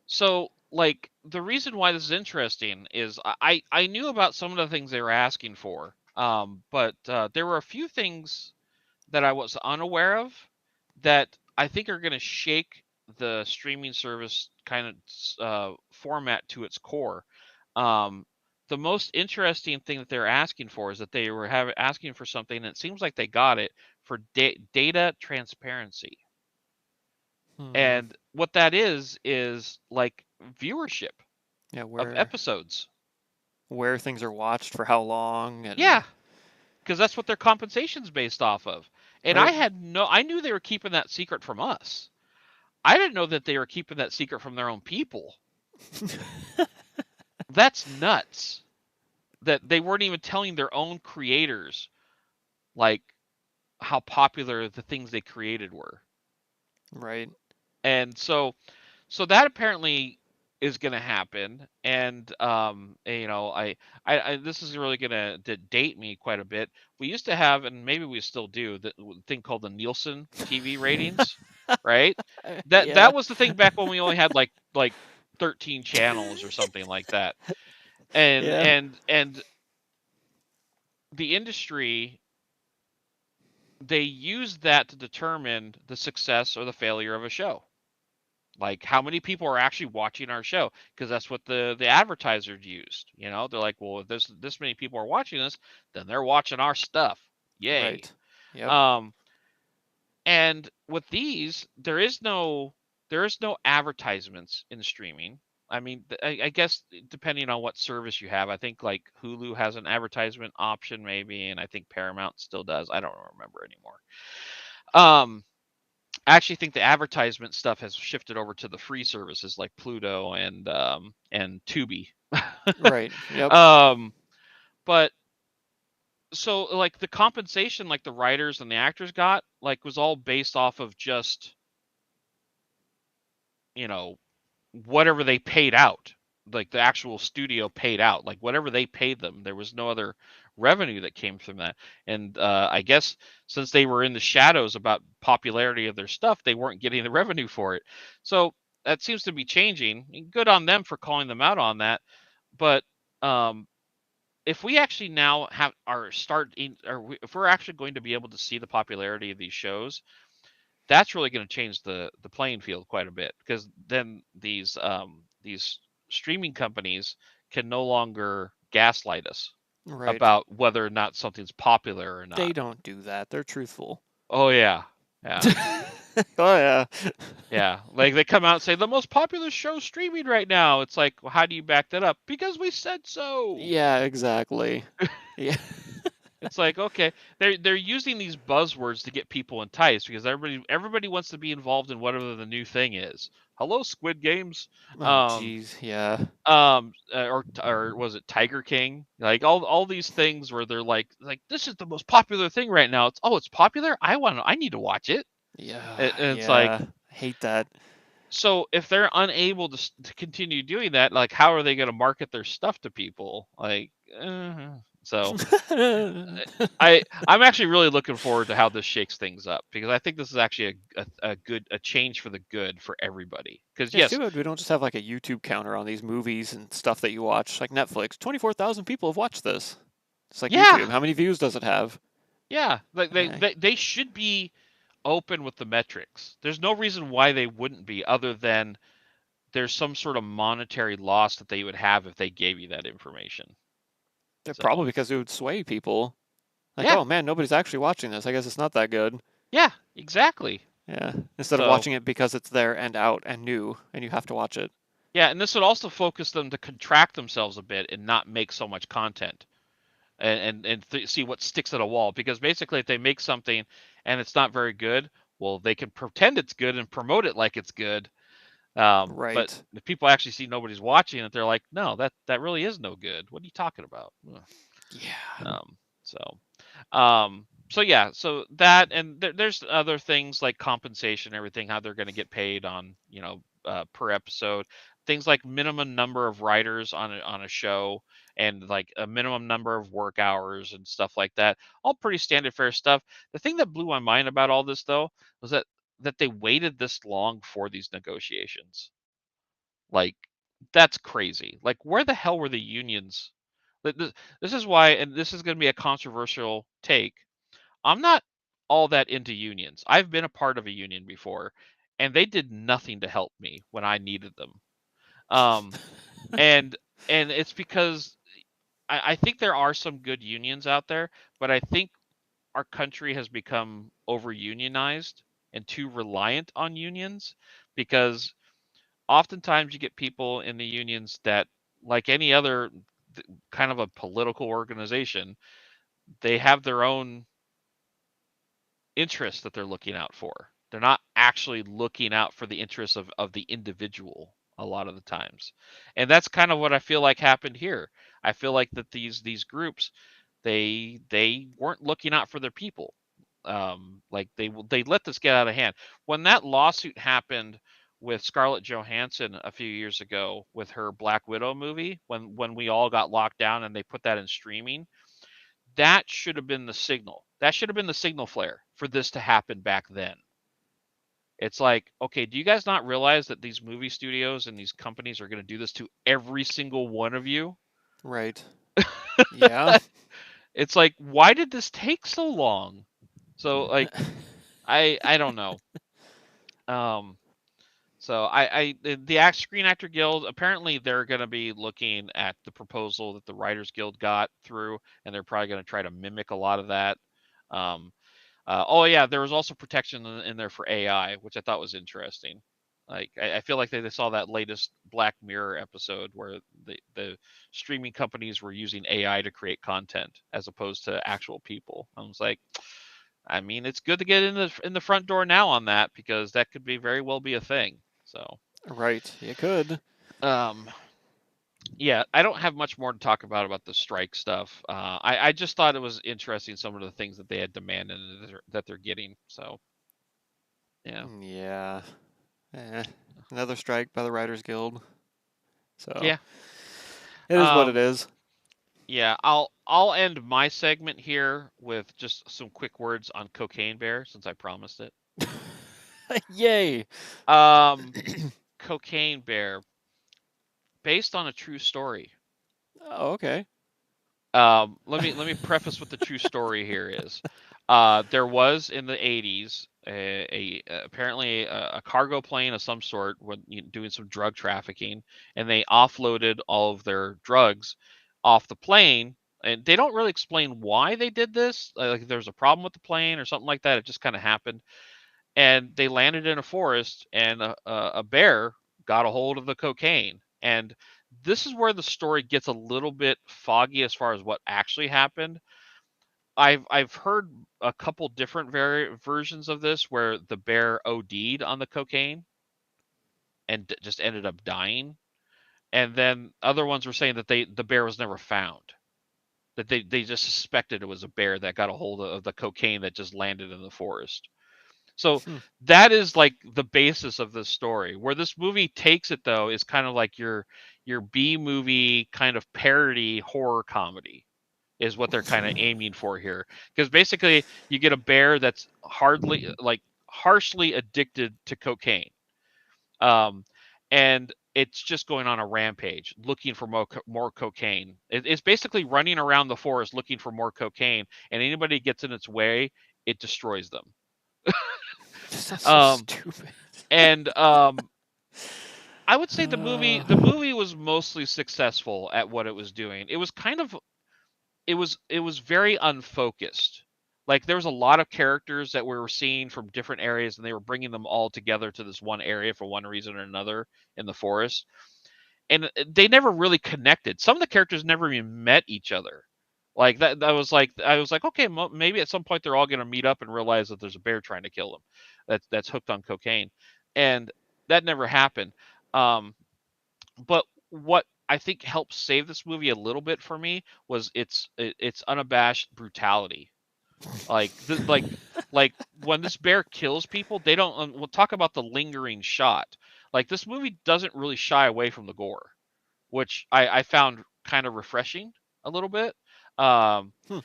so like the reason why this is interesting is I knew about some of the things they were asking for, but there were a few things that I was unaware of that I think are going to shake the streaming service kind of format to its core. Um, the most interesting thing that they're asking for is that they were asking for something, and it seems like they got it for data transparency. Hmm. And what that is like viewership Yeah, of episodes. where things are watched for how long and Yeah, because that's what their compensation's based off of. And right. I knew they were keeping that secret from us. I didn't know that they were keeping that secret from their own people. That's nuts. That they weren't even telling their own creators like how popular the things they created were. Right. And so that apparently is going to happen. And I this is really going to date me quite a bit. We used to have, and maybe we still do, the thing called the Nielsen TV ratings, right? that Yeah. that was the thing back when we only had like 13 channels or something like that. and Yeah. and and the industry, they use that to determine the success or the failure of a show. Like how many people are actually watching our show, because that's what the advertisers used. They're like, well, if this many people are watching this, then they're watching our stuff. Yay. Right. Yep. um and with these, there is no advertisements in streaming. I mean, I guess depending on what service you have, I think like Hulu has an advertisement option maybe, and I think Paramount still does. I don't remember anymore. um I actually think the advertisement stuff has shifted over to the free services like Pluto and Tubi. Right. Yep. um, but so like the compensation, like the writers and the actors got, like was all based off of just you know whatever they paid out, like the actual studio paid out, like whatever they paid them. There was no other revenue that came from that. And I guess since they were in the shadows about popularity of their stuff, they weren't getting the revenue for it. So that seems to be changing. Good on them for calling them out on that. But um, if we actually now have our start in, if we're actually going to be able to see the popularity of these shows, that's really going to change the playing field quite a bit, because then these streaming companies can no longer gaslight us Right. about whether or not something's popular or They not. don't do that. They're truthful. Oh yeah, yeah, Oh yeah. yeah. Like they come out and say the most popular show streaming right now. It's like, well, how do you back that up? Because we said so. Yeah, exactly. Yeah. It's like, okay, they're using these buzzwords to get people enticed, because everybody wants to be involved in whatever the new thing is. Hello, Squid Games. Oh Um, jeez, yeah. or was it Tiger King? Like all these things where they're like this is the most popular thing right now. It's popular. I need to watch it. Yeah, And it's like, yeah. Hate that. so if they're unable to continue doing that, like how are they going to market their stuff to people? Like, so I'm actually really looking forward to how this shakes things up, because I think this is actually a change for the good for everybody. Because It's too yes, bad we don't just have like a YouTube counter on these movies and stuff that you watch, like Netflix. 24,000 people have watched this. It's like yeah, YouTube. How many views does it have? yeah, like they, Eh, they they should be open with the metrics. There's no reason why they wouldn't be, other than there's some sort of monetary loss that they would have if they gave you that information. they're So probably because it would sway people. Like, yeah, oh man, nobody's actually watching this. I guess it's not that good. yeah, exactly. Yeah. Instead of So watching it because it's there and out and new and you have to watch it. yeah, and this would also focus them to contract themselves a bit and not make so much content, and see what sticks at a wall. Because basically, if they make something and it's not very good, well, they can pretend it's good and promote it like it's good. But Right. if people actually see nobody's watching it, they're like, no, that really is no good. What are you talking about? Ugh. Yeah. Um, so, um, So yeah, so that, and there's other things like compensation, everything, how they're going to get paid on, per episode, things like minimum number of writers on a show, and like a minimum number of work hours and stuff like that. All pretty standard fare stuff. The thing that blew my mind about all this though was that they waited this long for these negotiations. Like, that's crazy. Like, where the hell were the unions? This is why, and this is going to be a controversial take. I'm not all that into unions. I've been a part of a union before, and they did nothing to help me when I needed them. Um, and and it's because I think there are some good unions out there, but I think our country has become over unionized and too reliant on unions, because oftentimes you get people in the unions that, like any other kind of a political organization, they have their own interests that they're looking out for. They're not actually looking out for the interests of the individual a lot of the times. And that's kind of what I feel like happened here. I feel like that these groups, they weren't looking out for their people. Like they let this get out of hand. When that lawsuit happened with Scarlett Johansson a few years ago with her Black Widow movie, when we all got locked down and they put that in streaming, that should have been the signal. That should have been the signal flare for this to happen back then. It's like, okay, do you guys not realize that these movie studios and these companies are going to do this to every single one of you? Right. Yeah. It's like, why did this take so long? So like, I don't know. Um, so the Screen Actor Guild, apparently they're going to be looking at the proposal that the Writers Guild got through, and they're probably going to try to mimic a lot of that. Um, oh yeah, there was also protection in there for AI, which I thought was interesting. Like I feel like they saw that latest Black Mirror episode where the streaming companies were using AI to create content as opposed to actual people. I was like, I mean, it's good to get in the front door now on that, because that could be very well be a thing. So, Right. You could. um, yeah, I don't have much more to talk about the strike stuff. I just thought it was interesting, some of the things that they had demanded and that they're getting. So yeah, Yeah. Eh. Another strike by the Writers Guild. So yeah, it is what it um, is. yeah. I'll end my segment here with just some quick words on Cocaine Bear, since I promised it. Yay. Um, Cocaine Bear, based on a true story. Oh, okay. Let me preface what the true story here is. There was in the 80s apparently a cargo plane of some sort when doing some drug trafficking, and they offloaded all of their drugs off the plane. And they don't really explain why they did this. Like there's a problem with the plane or something like that. It just kind of happened, and they landed in a forest, and a bear got a hold of the cocaine. And this is where the story gets a little bit foggy as far as what actually happened. I've heard a couple different versions of this where the bear OD'd on the cocaine and just ended up dying, and then other ones were saying that the bear was never found, that they just suspected it was a bear that got a hold of the cocaine that just landed in the forest. So Hmm. that is like the basis of this story. Where this movie takes it though is kind of like your B movie kind of parody horror comedy is what they're kind of aiming for here. Because basically you get a bear that's hardly like harshly addicted to cocaine. Um and it's just going on a rampage looking for more cocaine. It's basically running around the forest looking for more cocaine, and anybody gets in its way, it destroys them. That's so Um stupid. and I would say Uh, the movie was mostly successful at what it was doing. It was kind of it was very unfocused. Like there was a lot of characters that we were seeing from different areas, and they were bringing them all together to this one area for one reason or another in the forest. And they never really connected. Some of the characters never even met each other. Like that was like I was like, okay, maybe at some point they're all going to meet up and realize that there's a bear trying to kill them. That's hooked on cocaine, and that never happened. Um, but what I think helped save this movie a little bit for me was its unabashed brutality. Like when this bear kills people, they don't. We'll talk about the lingering shot. Like this movie doesn't really shy away from the gore, which I found kind of refreshing a little bit. Um, Hmm.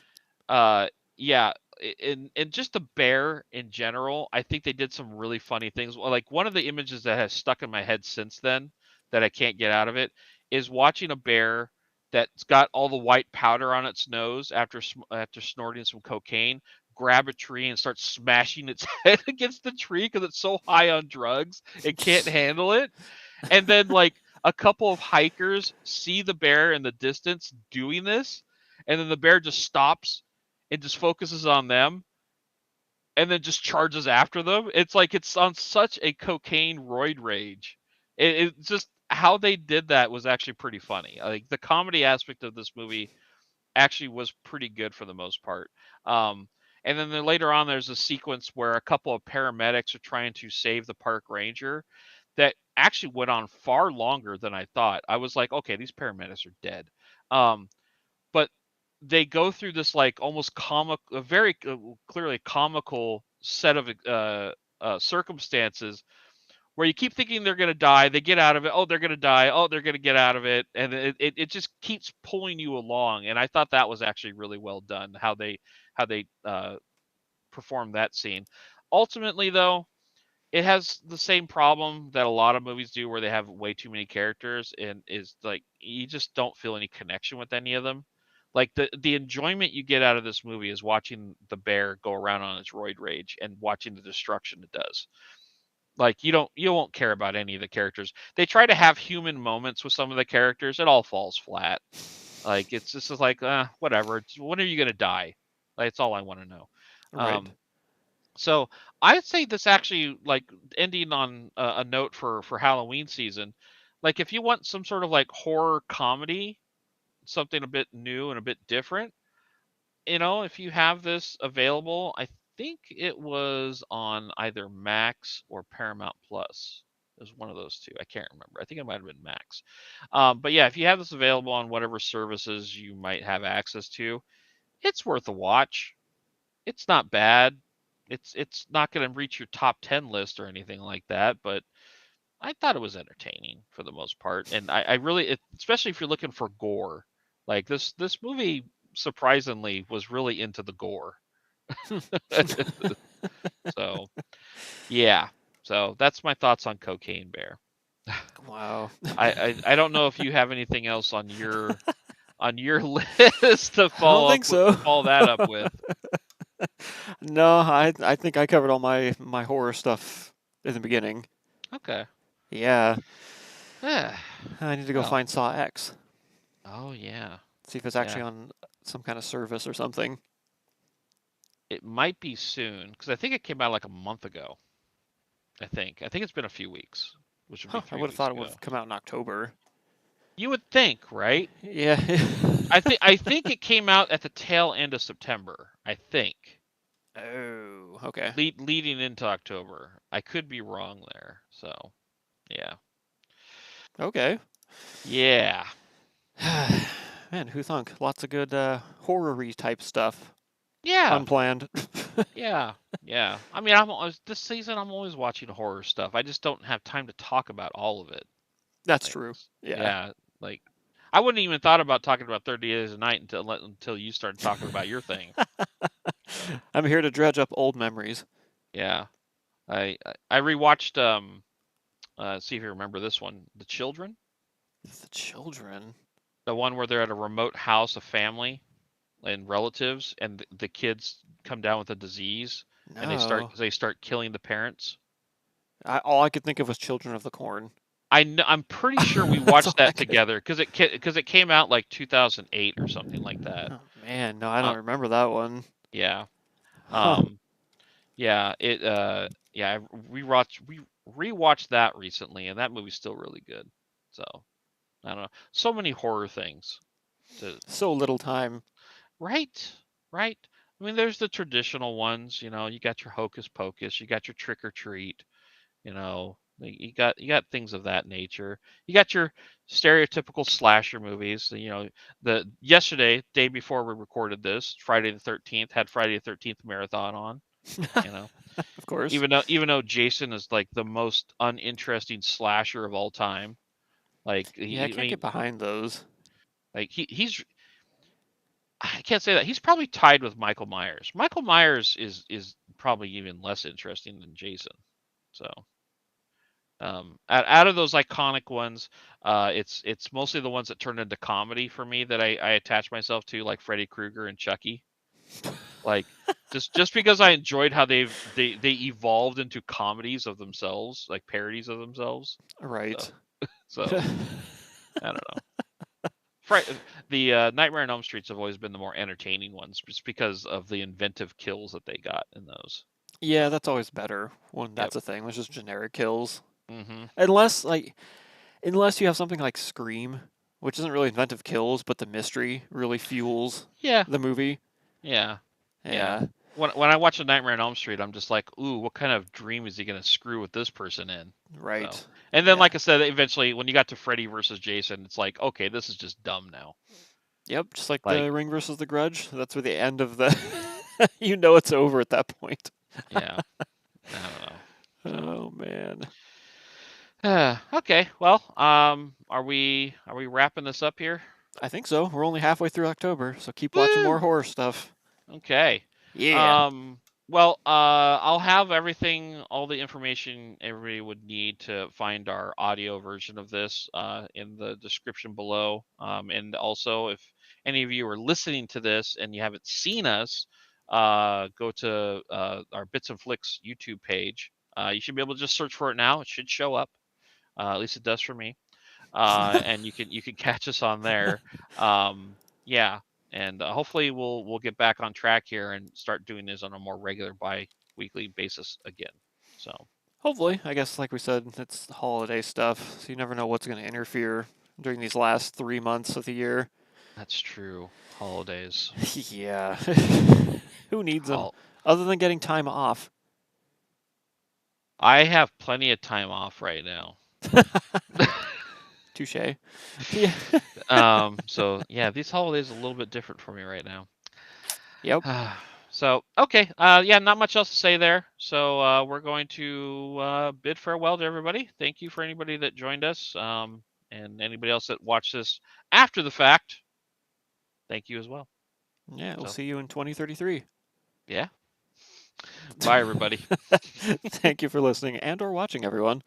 uh, yeah, and just the bear in general, I think they did some really funny things. Like one of the images that has stuck in my head since then that I can't get out of it is watching a bear that's got all the white powder on its nose after snorting some cocaine, grab a tree and start smashing its head against the tree because it's so high on drugs it can't handle it. And then like a couple of hikers see the bear in the distance doing this, and then the bear just stops and just focuses on them and then just charges after them. It's like it's on such a cocaine roid rage. It's just how they did that was actually pretty funny. Like the comedy aspect of this movie actually was pretty good for the most part. Um, and then later on, there's a sequence where a couple of paramedics are trying to save the park ranger that actually went on far longer than I thought. I was like, okay, these paramedics are dead. Um, but they go through this like almost comic, a very clearly comical set of circumstances where you keep thinking they're going to die, they get out of it, oh they're going to die, oh they're going to get out of it, and it just keeps pulling you along. And I thought that was actually really well done how they performed that scene. Ultimately though, it has the same problem that a lot of movies do where they have way too many characters, and is like you just don't feel any connection with any of them. Like the enjoyment you get out of this movie is watching the bear go around on its roid rage and watching the destruction it does. Like you won't care about any of the characters. They try to have human moments with some of the characters. It all falls flat. Like it's just like whatever. When are you gonna die? Like, that's all I want to know. Right. Um, so I'd say this actually like ending on a note for Halloween season. Like if you want some sort of like horror comedy, something a bit new and a bit different, if you have this available, I think it was on either Max or Paramount Plus. It was one of those two. I can't remember. I think it might have been Max. But yeah, if you have this available on whatever services you might have access to, it's worth a watch. It's not bad. It's not going to reach your top 10 list or anything like that, but I thought it was entertaining for the most part. And I really, especially if you're looking for gore, like this movie surprisingly was really into the gore. So yeah, so that's my thoughts on Cocaine Bear. Wow. I don't know if you have anything else on your list to I don't think so. follow that up with. No, I think I covered all my horror stuff in the beginning. Okay. Yeah, Yeah. I need to go Well. find Saw X. Oh yeah. See if it's actually Yeah. on some kind of service or something. It might be soon because I think it came out like a month ago. I think it's been a few weeks, which would be Huh, I three would have weeks thought it would ago. have come out in October. You would think, right? Yeah. I think it came out at the tail end of September. I think Oh, okay. leading into October. I could be wrong there. So yeah, Okay. yeah, Man, who thunk? Lots of good horror-y type stuff. yeah, Unplanned. yeah, yeah. I mean, I'm always this season. I'm always watching horror stuff. I just don't have time to talk about all of it. That's Like, true. Yeah. yeah, like I wouldn't even thought about talking about 30 Days a Night until you started talking about your thing. So I'm here to dredge up old memories. yeah, I rewatched see if you remember this one, The Children, The children. the one where they're at a remote house, a family and relatives, and the kids come down with a disease, and No. they start killing the parents. All I could think of was Children of the Corn. I'm pretty sure we That's all watched I that could. together because it came out like 2008 or something like that. Oh man, no, I Uh, don't remember that one. yeah. Huh. Um, yeah. Yeah. We rewatched that recently, and that movie's still really good. So I don't know. So many horror things to So little time. right, right. I mean, there's the traditional ones. You got your Hocus Pocus, you got your Trick or Treat. You know. Like, you got things of that nature. You got your stereotypical slasher movies. The yesterday, day before we recorded this, Friday the 13th, had Friday the 13th marathon on. You know, Of course. even though Jason is like the most uninteresting slasher of all time. Like Yeah, I I can't get mean, behind those. like he's I can't say that he's probably tied with Michael Myers. Michael Myers is probably even less interesting than Jason. So out of those iconic ones, it's mostly the ones that turn into comedy for me that I attach myself to, like Freddy Krueger and Chucky. Like just because I enjoyed how they evolved into comedies of themselves, like parodies of themselves. So Right. so I don't know. The Nightmare on Elm Streets have always been the more entertaining ones, just because of the inventive kills that they got in those. Yeah, that's always better when Yep. that's a thing. It's just generic kills. Mhm. Unless like unless you have something like Scream, which isn't really inventive kills, but the mystery really fuels Yeah. the movie. Yeah. Yeah. Yeah, When I watch a Nightmare on Elm Street, I'm just like, ooh, what kind of dream is he gonna screw with this person in? So, right. and then, Yeah. like I said, eventually when you got to Freddy versus Jason, it's like, okay, this is just dumb now. Yep, just like Like, the Ring versus the Grudge. That's where the end of the you know it's over at that point. yeah, I don't know. So, Oh man. okay, well, are we wrapping this up here? I think so. We're only halfway through October, so keep watching more Woo! horror stuff. Okay. Yeah. Um, well, I'll have everything, all the information everybody would need to find our audio version of this in the description below. And also, if any of you are listening to this and you haven't seen us, go to our Bits and Flicks YouTube page. You should be able to just search for it now. It should show up. At least it does for me. And you can catch us on there. Yeah, and hopefully we'll get back on track here and start doing this on a more regular bi-weekly basis again. So Hopefully, I guess like we said, it's holiday stuff, so you never know what's going to interfere during these last 3 months of the year. that's true. Holidays. Yeah. Who needs them? Hol- Other than getting time off. I have plenty of time off right now. Touche. Yeah. So yeah, these holidays are a little bit different for me right now. Yep. So okay, yeah, not much else to say there. So we're going to bid farewell to everybody. Thank you for anybody that joined us, and anybody else that watched this after the fact. Thank you as well. Yeah, we'll So see you in 2033. yeah, bye everybody. Thank you for listening and or watching, everyone.